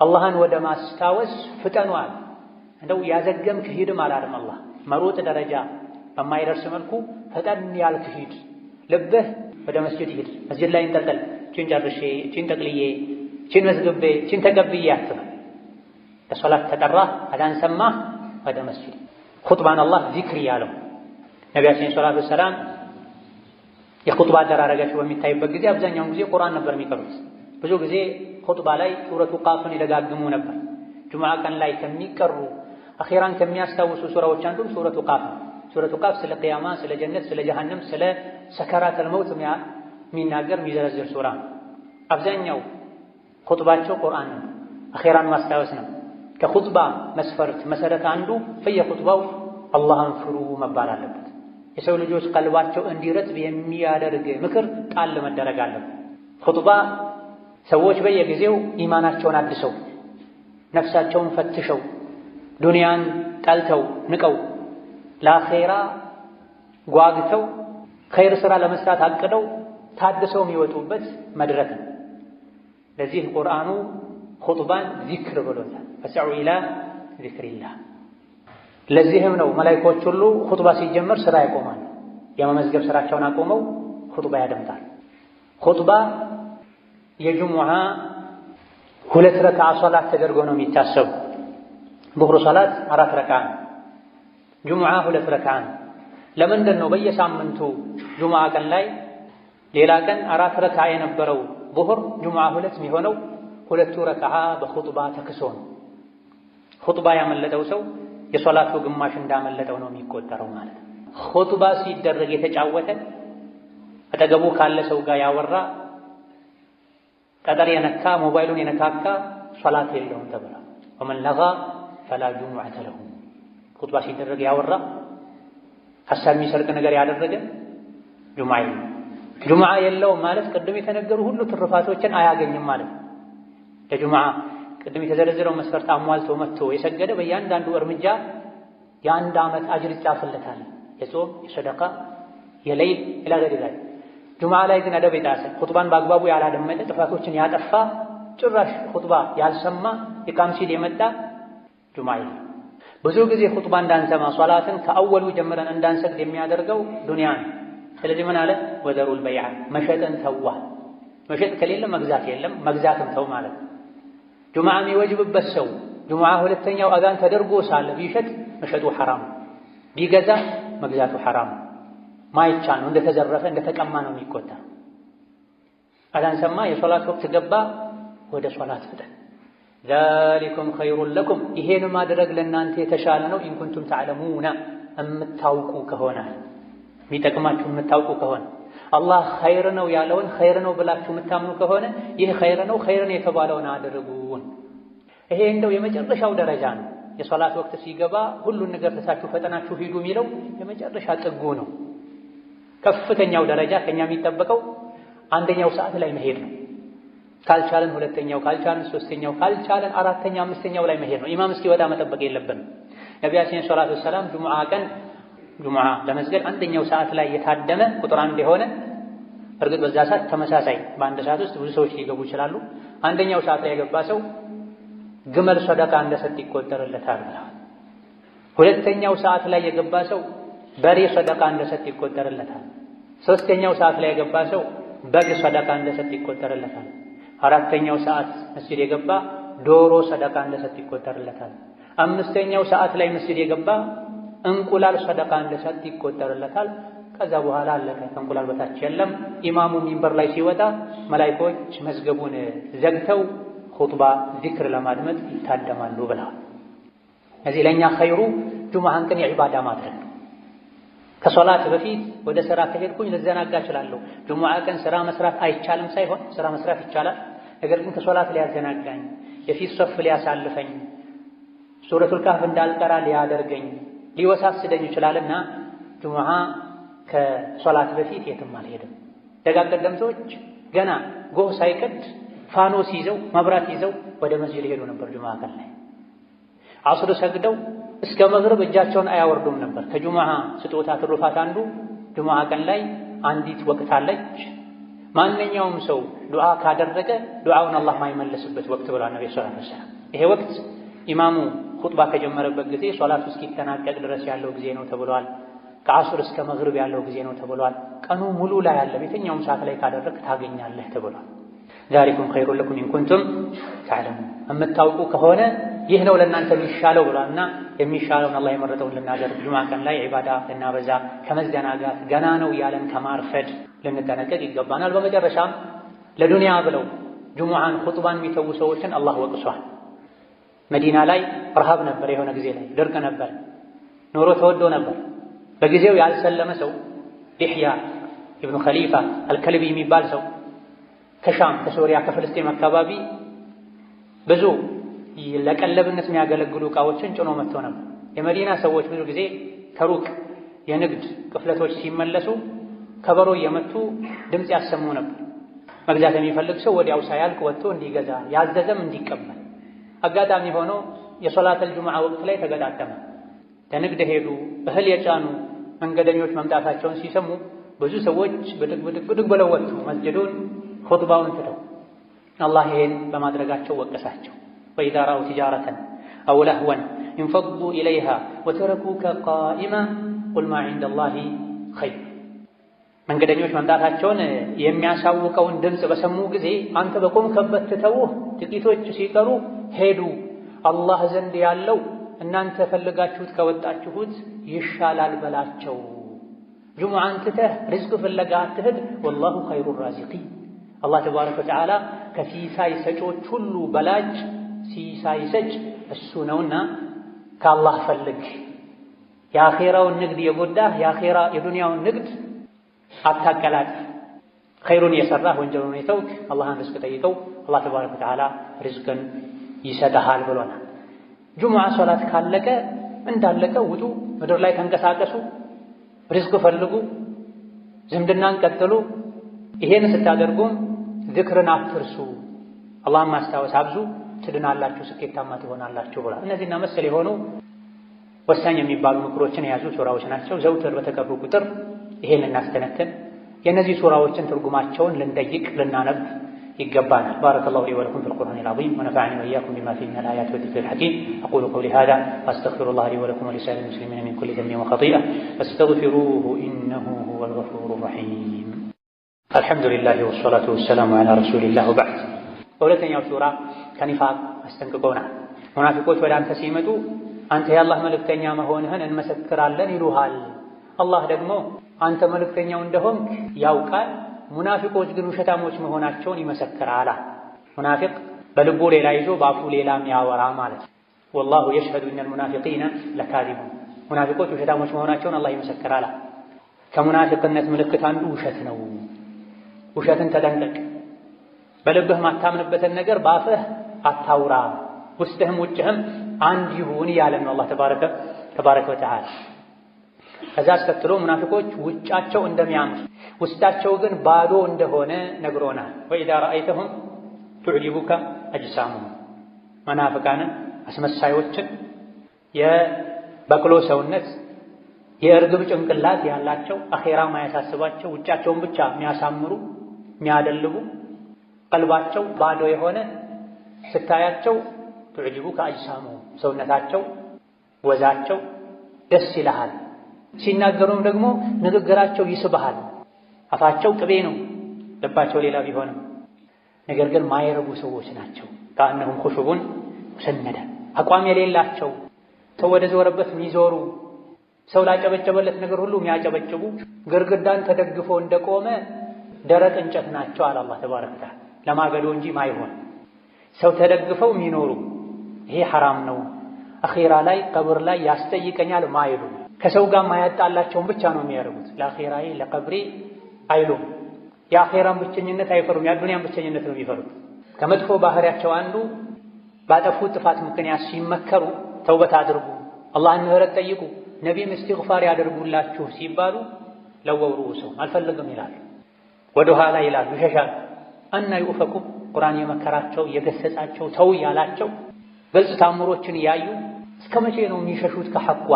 B: አላህን ወደ ማስታወስ ፍጠኗል። እንደው ያዘገምክ ሂድም አላለም አላህ። መሮጥ ደረጃ በማይደርስ መልኩ ፈጠን ያልክ ሂድ። ልብህ ወደ መስጂድ ሂድ። መስጂድ ላይ እንጠልጠል፣ እቺን ጨርሼ፣ እቺን ጠቅልዬ፣ እቺን መዝግቤ፣ እቺን ተቀብዬ አትበል። ለሶላት ተጠራህ፣ አዳን ሰማህ፣ ወደ መስጂድ። ኹጥባን አላህ ዚክር ያለው ነቢያችን ሰለላሁ ዐለይሂ ወሰለም የኹጥባ አደራረጋቸው በሚታይበት ጊዜ አብዛኛውን ጊዜ ቁርአን ነበር የሚቀሩት። ብዙ ጊዜ ኹጥባ ላይ ሱረቱ ቃፍን ይደጋግሙ ነበር። ጁሙዓ ቀን ላይ ከሚቀሩ አኺራን ከሚያስታውሱ ሱራዎች አንዱም ሱረቱ ቃፍ ነው። ሱረቱ ቃፍ ስለ ቂያማ፣ ስለ ጀነት፣ ስለ ጀሃነም፣ ስለ ሰከራተል መውት የሚናገር የሚዘረዝር ሱራ። አብዛኛው ኹጥባቸው ቁርአን ነው፣ አኺራን ማስታወስ ነው። ከኹጥባ መስፈርት መሰረት አንዱ በየኹጥባው አላህን ፍሩ መባል አለበት። የሰው ልጆች ቀልባቸው እንዲረጥብ የሚያደርግ ምክር ጣል መደረግ አለበት። ኹጥባ ሰዎች በየጊዜው ኢማናቸውን አድሰው ነፍሳቸውን ፈትሸው ዱንያን ጠልተው ንቀው ለአኼራ ጓግተው ኸይር ሥራ ለመስራት አቅደው ታድሰው የሚወጡበት መድረክ ነው። ለዚህ ቁርአኑ ኹጥባን ዚክር ብሎታል። ፈስዐው ኢላ ዚክሪላህ። ለዚህም ነው መላኢኮች ሁሉ ኹጥባ ሲጀመር ስራ ያቆማሉ። የመመዝገብ ስራቸውን አቆመው ኹጥባ ያደምጣል። ኹጥባ የጁሙዓ 2 ረክዓ ሶላት ተደርጎ ነው የሚታሰቡ። ዙህር ሶላት 4 ረክዓ፣ ጁሙዓ 2 ረክዓ። ለምንድን ነው በየሳምንቱ ጁሙዓ ቀን ላይ ሌላ ቀን 4 ረክዓ የነበረው ዙህር ጁሙዓ 2 የሚሆነው? 2 ረክዓ በኹጥባ ተክሶ ነው። ኹጥባ ያመለጠው ሰው የሶላቱ ግማሽ እንዳመለጠው ነው የሚቆጠረው ማለት ነው። ኹጥባ ሲደረግ የተጫወተ አጠገቡ ካለ ሰው ጋር ያወራ ጠጠር የነካ ሞባይሉን የነካካ ሶላት የለውም ተብሏል። ወመን ለጋ ፈላ ጁሙዐተ ለሁ። ኹጥባ ሲደረግ ያወራ ሐሳብ የሚሰርቅ ነገር ያደረገ ጁሙዓ የለውም። ጁሙዓ የለውም ማለት ቅድም የተነገሩ ሁሉ ትርፋቶችን አያገኝም ማለት ነው። ለጁሙዓ ቅድም የተዘረዘረው መስፈርት አሟልቶ መጥቶ የሰገደ በእያንዳንዱ እርምጃ የአንድ ዓመት አጅር ይጻፍለታል። የጾም፣ የሰደቃ፣ የሌይል ኢላ ገይሪ ዛሊክ። ጁሙዓ ላይ ግን አደብ የጣሰ ኹጥባን በአግባቡ ያላደመጠ ጥፋቶችን ያጠፋ ጭራሽ ኹጥባ ያልሰማ ኢቃም ሲል የመጣ ጁሙዓ የለም። ብዙ ጊዜ ኹጥባ እንዳንሰማ ሶላትን ከአወሉ ጀምረን እንዳንሰግድ የሚያደርገው ዱንያ ነው። ስለዚህ ምን አለ? ወዘሩል በይዐ መሸጥን ተዋ። መሸጥ ከሌለ መግዛት የለም፣ መግዛትም ተው ማለት ነው። ጁሙዓ የሚወጅብበት ሰው ጁሙዓ 2ኛው አዛን ተደርጎ ሳለ ቢሸጥ መሸጡ ሐራም፣ ቢገዛ መግዛቱ ሐራም። ማይቻል ነው፣ እንደተዘረፈ እንደተቀማ ነው የሚቆጠር። አዛን ሰማ፣ የሶላት ወቅት ገባ፣ ወደ ሶላት ፍጠን። ዛሊኩም ኸይሩን ለኩም ይሄን ማድረግ ለእናንተ የተሻለ ነው። ኢን ኩንቱም ተዕለሙና እምታውቁ ከሆነ የሚጠቅማችሁ የምታውቁ ከሆነ አላህ ኸይር ነው ያለውን ኸይር ነው ብላችሁ የምታምኑ ከሆነ ይህ ኸይር ነው፣ ኸይርን የተባለውን አድርጉን። ይሄ እንደው የመጨረሻው ደረጃ ነው። የሶላት ወቅት ሲገባ ሁሉን ነገር ትታችሁ ፈጠናችሁ ሂዱ የሚለው የመጨረሻ ጥጉ ነው። ከፍተኛው ደረጃ ከኛ የሚጠበቀው አንደኛው ሰዓት ላይ መሄድ ነው። ካልቻለን ሁለተኛው፣ ካልቻለን ሶስተኛው፣ ካልቻለን አራተኛ አምስተኛው ላይ መሄድ ነው። ኢማም እስኪወጣ መጠበቅ የለብንም። ነቢያችን ሰለላሁ ዐለይሂ ወሰለም ጁሙዓ ለመስገድ አንደኛው ሰዓት ላይ የታደመ ቁጥር አንድ የሆነ እርግጥ በዛ ሰዓት ተመሳሳይ በአንድ ሰዓት ውስጥ ብዙ ሰዎች ሊገቡ ይችላሉ። አንደኛው ሰዓት ላይ የገባ ሰው ግመል ሰደቃ እንደሰጥ ይቆጠርለታል ብለዋል። ሁለተኛው ሰዓት ላይ የገባ ሰው በሬ ሰደቃ እንደሰጥ ይቆጠርለታል። ሶስተኛው ሰዓት ላይ የገባ ሰው በግ ሰደቃ እንደሰጥ ይቆጠርለታል። አራተኛው ሰዓት መስጂድ የገባ ዶሮ ሰደቃ እንደሰጥ ይቆጠርለታል። አምስተኛው ሰዓት ላይ መስጂድ የገባ እንቁላል ሰደቃ እንደሰጥ ይቆጠርለታል። ከዛ በኋላ አለቀ። ከእንቁላል በታች የለም። ኢማሙ ሚንበር ላይ ሲወጣ መላኢኮች መዝገቡን ዘግተው ኹጥባ ዚክር ለማድመጥ ይታደማሉ ብለዋል። እዚህ ለእኛ ኸይሩ ጁሙዓን ቀን የዒባዳ ማድረግ ነው። ከሶላት በፊት ወደ ስራ ከሄድኩኝ ልዘናጋ እችላለሁ። ጁሙዓ ቀን ስራ መስራት አይቻልም ሳይሆን ስራ መስራት ይቻላል። ነገር ግን ከሶላት ሊያዘናጋኝ፣ የፊት ሶፍ ሊያሳልፈኝ፣ ሱረቱል ካህፍ እንዳልቀራ ሊያደርገኝ፣ ሊወሳስደኝ ይችላልና ጁሙዓ ከሶላት በፊት የትም አልሄድም። ደጋግ ቀደምቶች ገና ጎህ ሳይቀድ ፋኖስ ይዘው መብራት ይዘው ወደ መስጂድ ሄዱ ነበር። ጁሙዓ ቀን ላይ ዐስር ሰግደው እስከ መግሪብ እጃቸውን አያወርዱም ነበር። ከጁሙዓ ስጦታ ትሩፋት አንዱ ጁሙዓ ቀን ላይ አንዲት ወቅት አለች። ማንኛውም ሰው ዱዓ ካደረገ ዱዓውን አላህ ማይመለስበት ወቅት ብሏል ነብዩ ሰለላሁ ዐለይሂ ወሰለም። ይሄ ወቅት ኢማሙ ኹጥባ ከጀመረበት ጊዜ ሶላቱ እስኪጠናቀቅ ድረስ ያለው ጊዜ ነው ተብሏል። ከዐስር እስከ መግሪብ ያለው ጊዜ ነው ተብሏል። ቀኑ ሙሉ ላይ ያለ የትኛውም ሰዓት ላይ ካደረግ ታገኛለህ ተብሏል። ዛሊኩም ኸይሩን ለኩም ኢን ኩንቱም ተዕለሙን የምታውቁ ከሆነ ይህ ነው ለእናንተ የሚሻለው ብሏልና የሚሻለውን አላህ የመረጠውን ልናደርግ ጁሙዓ ቀን ላይ ዒባዳ ልናበዛ ከመዘናጋት ገና ነው ያለን ከማርፈድ ልንጠነቀቅ ይገባናል። በመጨረሻም ለዱንያ ብለው ጁሙዓን ኹጥባን የሚተዉ ሰዎችን አላህ ወቅሷል። መዲና ላይ ረሃብ ነበር፣ የሆነ ጊዜ ላይ ድርቅ ነበር፣ ኑሮ ተወዶ ነበር። በጊዜው ያልሰለመ ሰው ዲሕያ ኢብኑ ኸሊፋ አልከልቢ የሚባል ሰው ከሻም ከሶሪያ ከፍልስጤም አካባቢ ብዙ ለቀለብነት የሚያገለግሉ ዕቃዎችን ጭኖ መጥቶ ነበር። የመዲና ሰዎች ብዙ ጊዜ ከሩቅ የንግድ ቅፍለቶች ሲመለሱ ከበሮ እየመቱ ድምፅ ያሰሙ ነበር። መግዛት የሚፈልግ ሰው ወዲያው ሳያልቅ ወጥቶ እንዲገዛ ያዘዘም እንዲቀበል። አጋጣሚ ሆኖ የሶላተል ጁሙዓ ወቅት ላይ ተገጣጠመ። ለንግድ ሄዱ። እህል የጫኑ መንገደኞች መምጣታቸውን ሲሰሙ ብዙ ሰዎች ብድግ ብለው ወጡ መስጅዱን ኹጥባውን ትተው። አላህ ይሄን በማድረጋቸው ወቀሳቸው። ወኢዛ ረአው ቲጃረተን አው ለህወን እንፈዱ ኢለይሃ ወተረኩከ ቃኢማ ቁል ማ ዒንደላሂ ኸይር። መንገደኞች መምጣታቸውን የሚያሳውቀውን ድምፅ በሰሙ ጊዜ አንተ በቆምከበት ትተውህ ጥቂቶች ሲቀሩ ሄዱ። አላህ ዘንድ ያለው እናንተ ፈልጋችሁት ከወጣችሁት ይሻላል በላቸው። ጁሙዓን ትተህ ሪዝቅ ፍለጋ አትሂድ። ወላሁ ኸይሩ ራዚቂን። አላህ ተባረከ ወተዓላ ከሲሳይ ሰጮች ሁሉ በላጭ ሲሳይ ሰጭ እሱ ነውና ከአላህ ፈልግ። የአኼራውን ንግድ የጎዳህ የዱንያውን ንግድ አታቀላጥ። ኸይሩን የሰራህ ወንጀሉን የተውክ አላህን ሪዝቅ ጠይቀው፣ አላህ ተባረከ ወተዓላ ሪዝቅን ይሰጥሃል ብሎናል። ጁሙዓ ሶላት ካለቀ እንዳለቀ ውጡ፣ ምድር ላይ ተንቀሳቀሱ፣ ሪዝቅ ፈልጉ፣ ዝምድናን ቀጥሉ። ይሄን ስታደርጉም ዝክርን አትርሱ፣ አላህን ማስታወስ አብዙ፣ ትድናላችሁ፣ ስኬታማ ትሆናላችሁ ብሏል። እነዚህና መሰል የሆኑ ወሳኝ የሚባሉ ምክሮችን የያዙ ሱራዎች ናቸው። ዘውትር በተቀሩ ቁጥር ይሄን ልናስተነትን የእነዚህ ሱራዎችን ትርጉማቸውን ልንጠይቅ ልናነብ ይገባናል። ባረከላሁ ሊ ወለኩም ፊል ቁርአኒል ዐዚም ወነፈዐኒ ወኢያኩም ቢማ ፊሂ ሚነል አያቲ ወዚክሪል ሐኪም አቁሉ ቀውሊ ሃዛ ወአስተግፊሩላህ ሊ ወለኩም ወሊሳኢሪል ሙስሊሚና ሚን ኩሊ ዘንቢን ወኸጢአ ፈስተግፊሩሁ ኢነሁ ሁወል ገፉሩር ረሒም። አልሐምዱሊላህ ወሰላቱ ወሰላሙ ዐላ ረሱሊላህ ወበዕድ። በሁለተኛው ሱራ ከኒፋቅ አስጠንቅቆናል። ሙናፊቆች ወደ አንተ ሲመጡ አንተ የአላህ መልእክተኛ መሆንህን እንመሰክራለን ይሉሃል። አላህ ደግሞ አንተ መልእክተኛው እንደሆንክ ያውቃል፣ ሙናፊቆች ግን ውሸታሞች መሆናቸውን ይመሰክራል። ሙናፊቅ በልቡ ሌላ ይዞ በአፉ ሌላ የሚያወራ ማለት ነው። ወላሁ የሽሀዱ ኢነል ሙናፊቂነ ለካዚቡን ሙናፊቆች ውሸታሞች መሆናቸውን አላህ ይመሰክራል። ከሙናፊቅነት ምልክት አንዱ ውሸት ነው። ውሸትን ተጠንቀቅ። በልብህ ማታምንበትን ነገር በአፍህ አታውራ። ውስጥህም ውጭህም አንድ ይሁን እያለን ነው አላህ ተባረከ ወተዓላ። ከዛ አስከትሎ ሙናፊቆች ውጫቸው እንደሚያምር ውስጣቸው ግን ባዶ እንደሆነ ነግሮናል። ወኢዛ ረአይተሁም ቱዕጂቡከ አጅሳሙሁም መናፍቃንን አስመሳዮችን የበቅሎ ሰውነት የእርግብ ጭንቅላት ያላቸው አኼራ ማያሳስባቸው ውጫቸውን ብቻ የሚያሳምሩ የሚያደልቡ ቀልባቸው ባዶ የሆነ ስታያቸው ቱዕጂቡከ አጅሳሙሁም ሰውነታቸው ወዛቸው ደስ ይልሃል። ሲናገሩም ደግሞ ንግግራቸው ይስብሃል። አፋቸው ቅቤ ነው፣ ልባቸው ሌላ ቢሆንም ነገር ግን ማይረቡ ሰዎች ናቸው። ከአነሁም ኹሹቡን ሙሰነደ አቋም የሌላቸው ሰው ወደ ዞረበት የሚዞሩ ሰው ላጨበጨበለት ነገር ሁሉ የሚያጨበጭቡ ግርግዳን ተደግፎ እንደቆመ ደረቅ እንጨት ናቸው አለ አላህ ተባረከ ወተዓላ። ለማገዶ እንጂ ማይሆን ሰው ተደግፈው የሚኖሩ ይሄ ሐራም ነው፣ አኺራ ላይ ቀብር ላይ ያስጠይቀኛል ማይሉ ከሰው ጋር ማያጣላቸውን ብቻ ነው የሚያደርጉት። ለአኺራዬ ለቀብሬ አይሉም። የአኺራን ብቸኝነት አይፈሩም፣ የአዱንያን ብቸኝነት ነው የሚፈሩት። ከመጥፎ ባህሪያቸው አንዱ ባጠፉት ጥፋት ምክንያት ሲመከሩ ተውበት አድርጉ፣ አላህን ምህረት ጠይቁ፣ ነቢይም እስትግፋር ያደርጉላችሁ ሲባሉ ለወው ሩኡሰው አልፈልግም ይላሉ፣ ወደ ኋላ ይላሉ፣ ይሸሻሉ። አና ዩፈኩም ቁርአን የመከራቸው የገሰጻቸው ተው ያላቸው ግልጽ ታምሮችን ያዩ እስከ መቼ ነው የሚሸሹት ከሐቋ?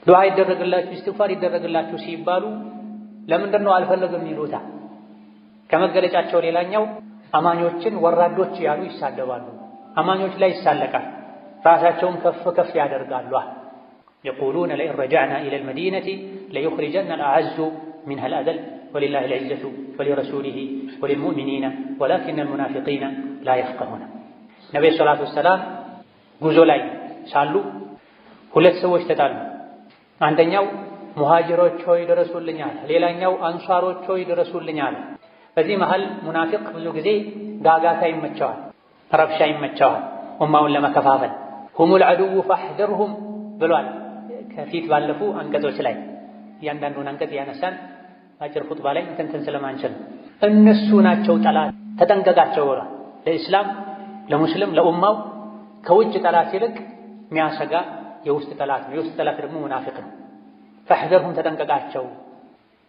B: ዱዓ ይደረግላችሁ እስትግፋር ይደረግላችሁ ሲባሉ ለምንድን ነው አልፈልግም ይሉታ? ከመገለጫቸው ሌላኛው አማኞችን ወራዶች ያሉ ይሳደባሉ፣ አማኞች ላይ ይሳለቃል፣ ራሳቸውን ከፍ ከፍ ያደርጋሉ። የቁሉነ ለኢን ረጀዕና ኢለል መዲነቲ ለዩኽሪጀና አልአዐዙ ሚንሀል አዘል ወሊላሂል ዒዘቱ ወሊረሱሊሂ ወሊልሙእሚኒነ ወላኪነል ሙናፊቂነ ላ የፍቀሁነ። ነቢዩ ሰላቱ ወሰላም ጉዞ ላይ ሳሉ ሁለት ሰዎች ተጣሉ። አንደኛው ሙሃጅሮች ሆይ ድረሱልኛል፣ ሌላኛው አንሷሮች ሆይ ድረሱልኛል። በዚህ መሃል ሙናፊቅ ብዙ ጊዜ ጋጋታ ይመቸዋል፣ ረብሻ ይመቸዋል፣ ኡማውን ለመከፋፈል። ሁሙል ዐዱው ፈሕደርሁም ብሏል ከፊት ባለፉ አንቀጾች ላይ። እያንዳንዱን አንቀጽ ያነሳን አጭር ኹጥባ ላይ እንትን ስለማንችል እነሱ ናቸው ጠላት፣ ተጠንቀቃቸው ብሏል። ለኢስላም ለሙስሊም ለኡማው ከውጭ ጠላት ይልቅ የሚያሰጋ የውስጥ ጠላት ነው። የውስጥ ጠላት ደግሞ ሙናፊቅ ነው። ፈሕዘርሁም ተጠንቀቃቸው፣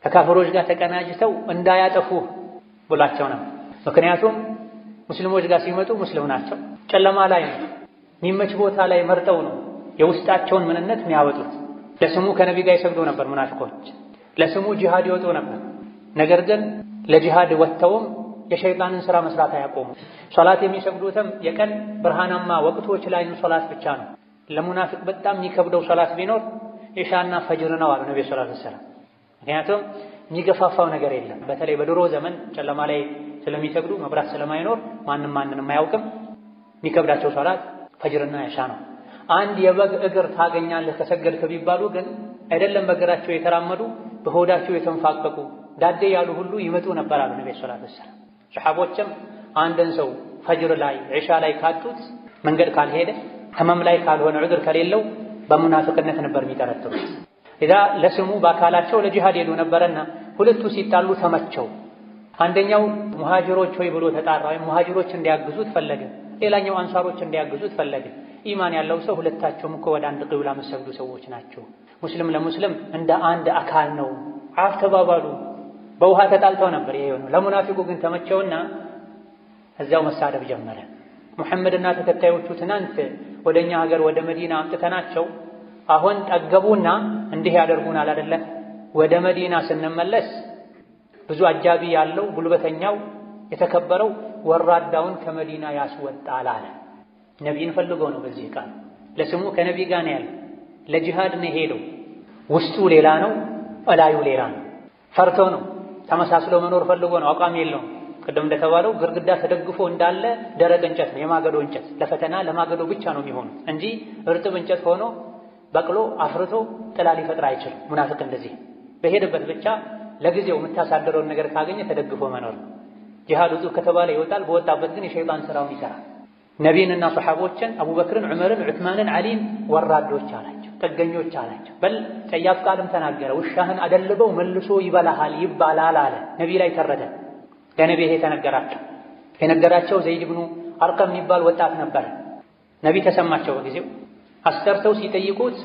B: ከካፍሮች ጋር ተቀናጅተው እንዳያጠፉህ ብሏቸው ነው። ምክንያቱም ሙስሊሞች ጋር ሲመጡ ሙስሊም ናቸው፣ ጨለማ ላይ ነው፣ የሚመች ቦታ ላይ መርጠው ነው የውስጣቸውን ምንነት የሚያወጡት። ለስሙ ከነቢ ጋር ይሰግዱ ነበር ሙናፊቆች፣ ለስሙ ጂሃድ ይወጡ ነበር። ነገር ግን ለጂሃድ ወጥተውም የሸይጣንን ሥራ መስራት አያቆሙ። ሶላት የሚሰግዱትም የቀን ብርሃናማ ወቅቶች ላይ ሶላት ብቻ ነው። ለሙናፊቅ በጣም የሚከብደው ሶላት ቢኖር ኢሻና ፈጅር ነው አሉ ነብዩ ሰለላሁ ዐለይሂ ወሰለም። ምክንያቱም የሚገፋፋው ነገር የለም። በተለይ በድሮ ዘመን ጨለማ ላይ ስለሚሰግዱ መብራት ስለማይኖር ማንንም አያውቅም። የሚከብዳቸው ሶላት ፈጅርና ኢሻ ነው። አንድ የበግ እግር ታገኛለህ ከሰገድክ ቢባሉ ግን አይደለም በእግራቸው የተራመዱ በሆዳቸው የተንፋቀቁ ዳዴ ያሉ ሁሉ ይመጡ ነበር አሉ ነብዩ ሰለላሁ ዐለይሂ ወሰለም። ሰሐቦችም አንድን ሰው ፈጅር ላይ ኢሻ ላይ ካጡት መንገድ ካልሄደ ህመም ላይ ካልሆነ ዑድር ከሌለው በሙናፊቅነት ነበር የሚጠረጥሩት። ኢዛ ለስሙ በአካላቸው ለጂሃድ ሄዱ ነበርና ሁለቱ ሲጣሉ ተመቸው። አንደኛው ሙሃጅሮች ሆይ ብሎ ተጣራ፣ ወይም ሙሃጅሮች እንዲያግዙት ፈለገ። ሌላኛው አንሳሮች እንዲያግዙት ፈለገ። ኢማን ያለው ሰው ሁለታቸውም እኮ ወደ አንድ ቂብላ የሚሰግዱ ሰዎች ናቸው፣ ሙስሊም ለሙስሊም እንደ አንድ አካል ነው። አፍ ተባባሉ። በውሃ ተጣልተው ነበር ይሄ ነው። ለሙናፊቁ ግን ተመቸውና እዚያው መሳደብ ጀመረ። ሙሐመድና ተከታዮቹ ትናንት ወደኛ ሀገር ወደ መዲና አምጥተናቸው አሁን ጠገቡና እንዲህ ያደርጉናል አይደለ? ወደ መዲና ስንመለስ ብዙ አጃቢ ያለው ጉልበተኛው የተከበረው ወራዳውን ከመዲና ያስወጣል አለ። ነቢይን ፈልገው ነው። በዚህ ቃል ለስሙ ከነቢ ጋር ነው ያለው። ለጂሃድ ነው ሄደው፣ ውስጡ ሌላ ነው፣ እላዩ ሌላ ነው። ፈርቶ ነው፣ ተመሳስሎ መኖር ፈልጎ ነው። አቋም የለውም። ቅድም እንደተባለው ግርግዳ ተደግፎ እንዳለ ደረቅ እንጨት ነው፣ የማገዶ እንጨት። ለፈተና ለማገዶ ብቻ ነው የሚሆኑት እንጂ እርጥብ እንጨት ሆኖ በቅሎ አፍርቶ ጥላ ሊፈጥር አይችልም። ሙናፊቅ እንደዚህ በሄደበት ብቻ ለጊዜው የምታሳደረውን ነገር ካገኘ ተደግፎ መኖር ነው። ጂሃድ ውጡ ከተባለ ይወጣል። በወጣበት ግን የሸይጣን ስራውን ይሰራል። ነቢይንና ሱሐቦችን አቡበክርን፣ ዑመርን፣ ዑስማንን፣ ዓሊን ወራዶች አላቸው፣ ጥገኞች አላቸው። በል ጸያፍ ቃልም ተናገረ። ውሻህን አደልበው መልሶ ይበላሃል ይባላል አለ። ነቢይ ላይ ተረደ። ለነቢይ ይሄ ተነገራቸው። የነገራቸው ዘይድ ብኑ አርቀም የሚባል ወጣት ነበር። ነቢይ ተሰማቸው በጊዜው አስጠርተው ሲጠይቁት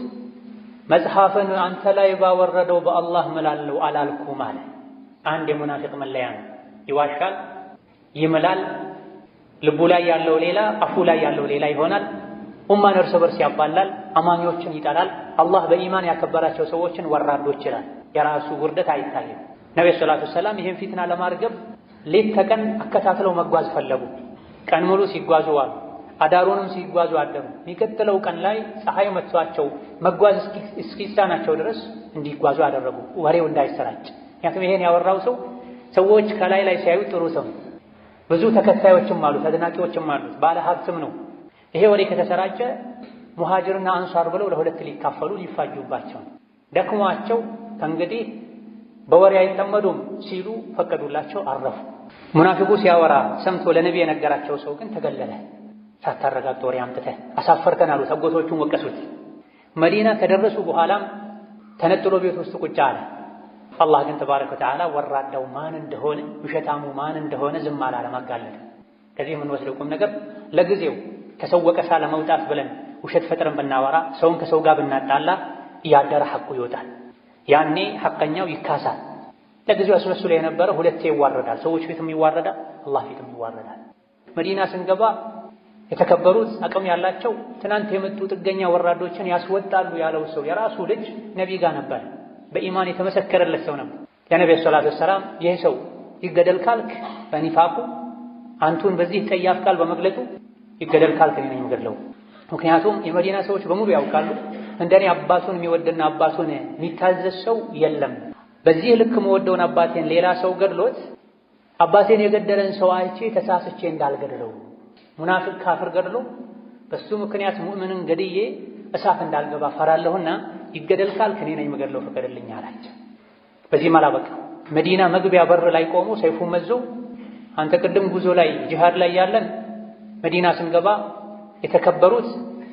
B: መጽሐፍን አንተ ላይ ባወረደው በአላህ እምላለሁ አላልኩም አለ። አንድ የሙናፊቅ መለያ ነው። ይዋሻል፣ ይምላል፣ ልቡ ላይ ያለው ሌላ አፉ ላይ ያለው ሌላ ይሆናል። ኡማን እርስ በርስ ያባላል፣ አማኞችን ይጠላል። አላህ በኢማን ያከበራቸው ሰዎችን ወራዶች ይላል። የራሱ ውርደት አይታይም። ነብዩ ሰለላሁ ዐለይሂ ወሰለም ይህን ፊትና ለማርገብ ሌት ተቀን አከታትለው መጓዝ ፈለጉ። ቀን ሙሉ ሲጓዙ ዋሉ፣ አዳሩንም ሲጓዙ አደሩ። የሚቀጥለው ቀን ላይ ፀሐይ መጥቷቸው መጓዝ እስኪሳናቸው ድረስ እንዲጓዙ አደረጉ፣ ወሬው እንዳይሰራጭ። ምክንያቱም ይሄን ያወራው ሰው ሰዎች ከላይ ላይ ሲያዩ ጥሩ ሰው፣ ብዙ ተከታዮችም አሉት፣ አድናቂዎችም አሉት፣ ባለ ሀብትም ነው። ይሄ ወሬ ከተሰራጨ ሙሃጅርና አንሷር ብለው ለሁለት ሊካፈሉ ሊፋጁባቸው ደክሟቸው ከእንግዲህ በወሬ አይጠመዱም ሲሉ ፈቀዱላቸው፣ አረፉ። ሙናፊቁ ሲያወራ ሰምቶ ለነቢ የነገራቸው ሰው ግን ተገለለ። ሳታረጋግጥ ወሬ አምጥተህ አሳፈርከን አሉት። አጎቶቹን ወቀሱት። መዲና ከደረሱ በኋላም ተነጥሎ ቤት ውስጥ ቁጭ አለ። አላህ ግን ተባረከ ወተዓላ ወራዳው ማን እንደሆነ ውሸታሙ ማን እንደሆነ ዝም አላለም፣ አጋለጠ። ከዚህ የምንወስደው ቁም ነገር ለጊዜው ከሰው ወቀሳ ለመውጣት ብለን ውሸት ፈጥረን ብናወራ፣ ሰውን ከሰው ጋር ብናጣላ እያደረ ሐቁ ይወጣል። ያኔ ሐቀኛው ይካሳል። ለጊዜው አስመስሎ የነበረ ሁለቴ ይዋረዳል። ሰዎች ፊትም ይዋረዳል፣ አላህ ፊትም ይዋረዳል። መዲና ስንገባ የተከበሩት አቅም ያላቸው ትናንት የመጡ ጥገኛ ወራዶችን ያስወጣሉ ያለው ሰው የራሱ ልጅ ነቢይ ጋር ነበር። በኢማን የተመሰከረለት ሰው ነበር። ለነብዩ ሰለላሁ ዐለይሂ ወሰለም ይህ ሰው ይገደል ካልክ በኒፋቁ አንቱን በዚህ ጠያፍ ቃል በመግለጡ ይገደል ካልክ እኔ ነኝ የምገድለው። ምክንያቱም የመዲና ሰዎች በሙሉ ያውቃሉ እንደኔ አባቱን የሚወድና አባቱን የሚታዘዝ ሰው የለም። በዚህ ልክ መወደውን አባቴን ሌላ ሰው ገድሎት አባቴን የገደለን ሰው አይቼ ተሳስቼ እንዳልገድለው፣ ሙናፊቅ ካፍር ገድሎ በሱ ምክንያት ሙእምንን ገድዬ እሳት እንዳልገባ ፈራለሁና ይገደል ካልክ እኔ ነኝ የምገድለው ፍቀድልኝ አላቸው። በዚህም አላበቃ። መዲና መግቢያ በር ላይ ቆሞ ሰይፉን መዞ አንተ ቅድም ጉዞ ላይ ጂሃድ ላይ ያለን መዲና ስንገባ የተከበሩት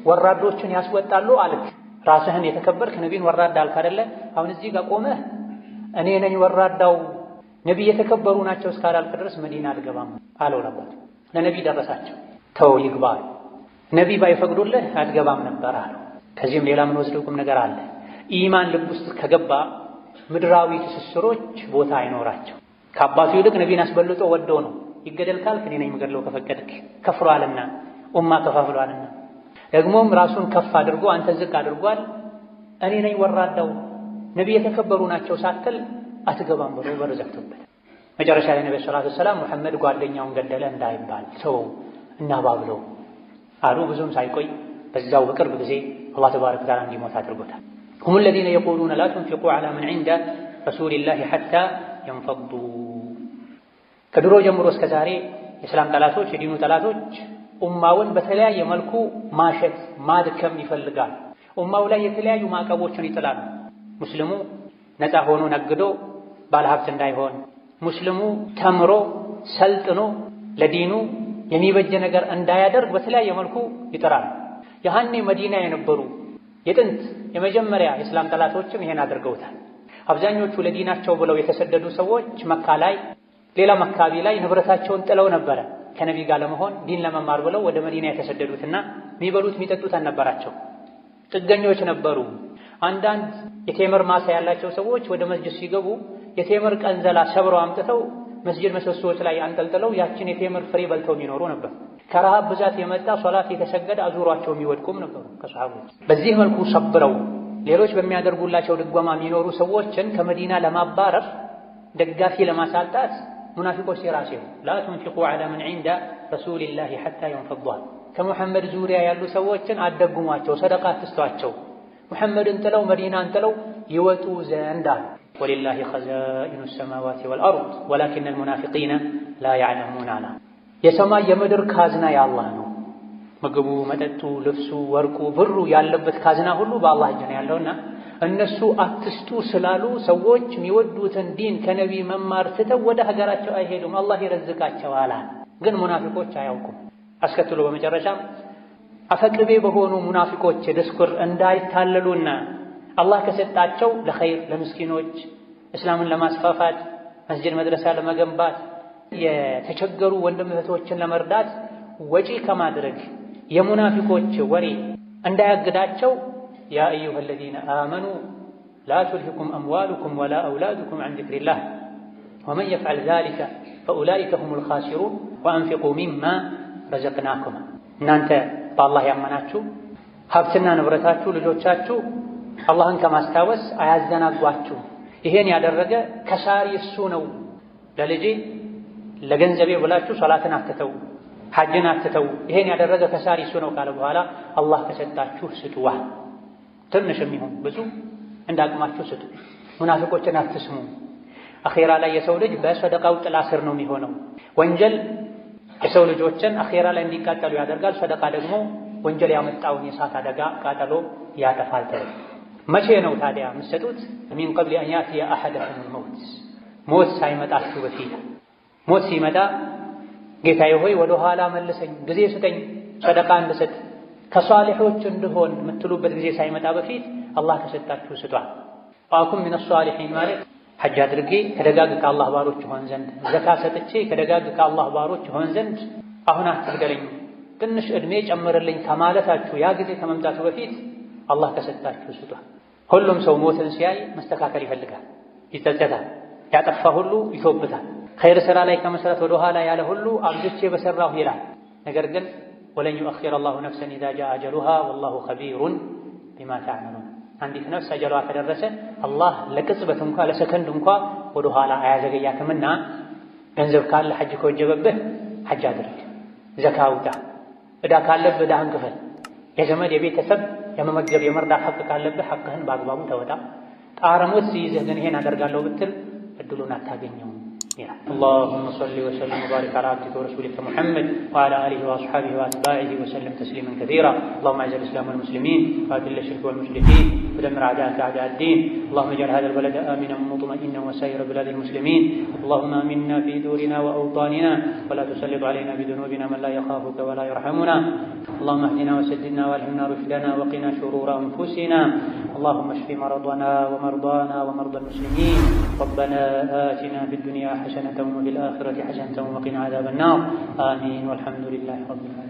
B: ወራዶችን ያስወጣሉ አልክ። ራስህን የተከበርክ ነቢይን ወራዳ አልክ አይደለ? አሁን እዚህ ጋር ቆመህ እኔ ነኝ ወራዳው ነቢይ የተከበሩ ናቸው እስካላልክ ድረስ መዲና አትገባም አለው። ለባት ለነቢይ ደረሳቸው። ተው ይግባ፣ ነቢይ ባይፈቅዱልህ አትገባም ነበር አለው። ከዚህም ሌላ ምን ወስደው ቁም ነገር አለ። ኢማን ልብ ውስጥ ከገባ ምድራዊ ትስስሮች ቦታ አይኖራቸው። ከአባቱ ይልቅ ነቢይን አስበልጦ ወዶ ነው። ይገደል ካልክ እኔ ነኝ የምገድለው ከፈቀድክ። ከፍሯልና ኡማ ከፋፍሏልና ደግሞም ራሱን ከፍ አድርጎ አንተ ዝቅ አድርጓል። እኔ ነኝ ወራዳው ነቢይ የተከበሩ ናቸው ሳትል አትገባም ብሎ በር ዘግቶበት መጨረሻ ላይ ነብዩ ሰለላሁ ዐለይሂ ወሰለም ሙሐመድ ጓደኛውን ገደለ እንዳይባል ሰው እናባብለው አሉ። ብዙም ሳይቆይ በዛው በቅርብ ጊዜ አላህ ተባረከ ወተዓላ እንዲሞት አድርጎታል። هم الذين يقولون لا تنفقوا على من عند رسول الله حتى ينفضوا። ከድሮ ጀምሮ እስከ ዛሬ የእስላም ጠላቶች የዲኑ ጠላቶች ኡማውን በተለያየ መልኩ ማሸት ማድከም ይፈልጋል። ኡማው ላይ የተለያዩ ማዕቀቦችን ይጥላሉ። ሙስሊሙ ነፃ ሆኖ ነግዶ ባለሀብት እንዳይሆን፣ ሙስሊሙ ተምሮ ሰልጥኖ ለዲኑ የሚበጀ ነገር እንዳያደርግ በተለያየ መልኩ ይጥራል። ያኔ መዲና የነበሩ የጥንት የመጀመሪያ የእስላም ጠላቶችም ይሄን አድርገውታል። አብዛኞቹ ለዲናቸው ብለው የተሰደዱ ሰዎች መካ ላይ ሌላም አካባቢ ላይ ንብረታቸውን ጥለው ነበረ ከነቢይ ጋር ለመሆን ዲን ለመማር ብለው ወደ መዲና የተሰደዱትና የሚበሉት የሚጠጡት አልነበራቸው፣ ጥገኞች ነበሩ። አንዳንድ የቴምር ማሳ ያላቸው ሰዎች ወደ መስጂድ ሲገቡ የቴምር ቀንዘላ ሰብረው አምጥተው መስጂድ ምሰሶዎች ላይ አንጠልጥለው ያችን የቴምር ፍሬ በልተው የሚኖሩ ነበር። ከረሃብ ብዛት የመጣ ሶላት የተሰገደ አዙሯቸው የሚወድቁም ነበሩ ከሰሃቦች። በዚህ መልኩ ሰብረው ሌሎች በሚያደርጉላቸው ድጎማ የሚኖሩ ሰዎችን ከመዲና ለማባረር ደጋፊ ለማሳጣት ሙናፊቆች ሲራሲው ላ ትንፊቁ ዐላ መን ዒንደ ረሱሊላሂ ሐታ የንፈዷ። ከሙሐመድ ዙሪያ ያሉ ሰዎችን አደጉሟቸው፣ ሰደቃ አትስጧቸው፣ ሙሐመድን ጥለው መዲናን ጥለው ይወጡ ዘንድ አሉ። ወሊላሂ ኸዛኢኑ ሰማዋቲ ወልአርድ ወላኪነል ሙናፊቂነ ላ ያዕለሙን አላ። የሰማይ የምድር ካዝና የአላህ ነው። ምግቡ፣ መጠጡ፣ ልብሱ፣ ወርቁ፣ ብሩ ያለበት ካዝና ሁሉ በአላህ እጅ ነው ያለውና እነሱ አትስጡ ስላሉ ሰዎች የሚወዱትን ዲን ከነቢ መማር ትተው ወደ ሀገራቸው አይሄዱም፣ አላህ ይረዝቃቸዋል። ግን ሙናፊቆች አያውቁም። አስከትሎ በመጨረሻም አፈቅቤ በሆኑ ሙናፊቆች ድስኩር እንዳይታለሉና አላህ ከሰጣቸው ለኸይር ለምስኪኖች እስላምን ለማስፋፋት መስጂድ መድረሳ ለመገንባት የተቸገሩ ወንድም እህቶችን ለመርዳት ወጪ ከማድረግ የሙናፊቆች ወሬ እንዳያግዳቸው ያ አዩሃ አለዚነ አመኑ ላ ቱልሂኩም አምዋሉኩም ወላ አውላዱኩም ዐን ዚክሪላህ ወመን የፍዐል ዛሊከ ፈኡላኢከ ሁሙል ኻሲሩን ወአንፊቁ ሚማ ረዘቅናኩም። እናንተ በአላህ ያመናችሁ ሀብትና ንብረታችሁ ልጆቻችሁ አላህን ከማስታወስ አያዘናጓችሁ። ይሄን ያደረገ ከሳሪ እሱ ነው። ለልጄ ለገንዘቤ ብላችሁ ሶላትን አትተው፣ ሐጅን አትተው። ይሄን ያደረገ ከሳሪ እሱ ነው ካለ በኋላ አላህ ከሰጣችሁ ስጡዋ፣ ትንሽም ይሁን ብዙ እንዳቅማችሁ ስጡ። ሙናፊቆችን አትስሙ። አኼራ ላይ የሰው ልጅ በሰደቃው ጥላ ስር ነው የሚሆነው። ወንጀል የሰው ልጆችን አኼራ ላይ እንዲቃጠሉ ያደርጋል። ሰደቃ ደግሞ ወንጀል ያመጣውን የእሳት አደጋ ቃጠሎ ያጠፋል። መቼ ነው ታዲያ የምትሰጡት? ሚን ቀብሊ አን ያእቲየ አሐደኩሙል መውት፣ ሞት ሳይመጣችሁ በፊት። ሞት ሲመጣ ጌታዬ ሆይ ወደ ኋላ መልሰኝ፣ ጊዜ ስጠኝ፣ ሰደቃ እንድሰጥ ከሷሊሖች እንድሆን የምትሉበት ጊዜ ሳይመጣ በፊት አላህ ከሰጣችሁ ስጧል። ወአኩን ሚነ ሷሊሒን ማለት ሐጅ አድርጌ ከደጋግ ከአላህ ባሮች ሆን ዘንድ፣ ዘካ ሰጥቼ ከደጋግ ከአላህ ባሮች ሆን ዘንድ አሁን አትግደለኝ፣ ትንሽ ዕድሜ ጨምርልኝ ከማለታችሁ ያ ጊዜ ከመምጣቱ በፊት አላህ ከሰጣችሁ ስጧል። ሁሉም ሰው ሞትን ሲያይ መስተካከል ይፈልጋል፣ ይጸጸታል፣ ያጠፋ ሁሉ ይቶብታል። ኸይር ሥራ ላይ ከመስራት ወደ ኋላ ያለ ሁሉ አብዝቼ በሰራሁ ይላል። ነገር ግን ወለን ዩአኺረ አላሁ ነፍሰን ኢዛ ጃአ አጀሉሃ ወላሁ ኸቢሩን ቢማ ተዕመሉን። አንዲት ነፍስ አጀሏ ከደረሰ አላህ ለቅጽበት እንኳ ለሰከንድ እንኳ ወደ ኋላ አያዘገያትምና ገንዘብ ካለ ሐጅ ከወጀበብህ ሐጅ አድርግ፣ ዘካ አውጣ፣ ዕዳ ካለብህ ዕዳህን ክፈል፣ የዘመድ የቤተሰብ የመመገብ የመርዳት ሐቅ ካለብህ ሐቅህን በአግባቡ ተወጣ። ጣረ ሞት ሲይዝህ ግን ይሄን አደርጋለሁ ብትል እድሉን አታገኘውም ይላል። اللهم صل وسلم وبارك على عبدك ورسولك محمد وعلى آله وأصحابه وأتباعه وسلم تسليما كثيرا. اللهم أعز الإسلام والمسلمين وأذل الشرك والمشركين ودمر أعداءك أعداء الدين. اللهم اجعل هذا البلد آمنا مطمئنا وسائر بلاد المسلمين. اللهم آمنا في دورنا وأوطاننا ولا تسلط علينا بذنوبنا من لا يخافك ولا يرحمنا. اللهم اهدنا وسددنا والهمنا رشدنا وقنا شرور أنفسنا. اللهم اشف مرضنا ومرضانا ومرضى المسلمين. ربنا آتنا في الدنيا حسنة وفي الآخرة حسنة وقنا عذاب النار. آمين والحمد لله رب العالمين.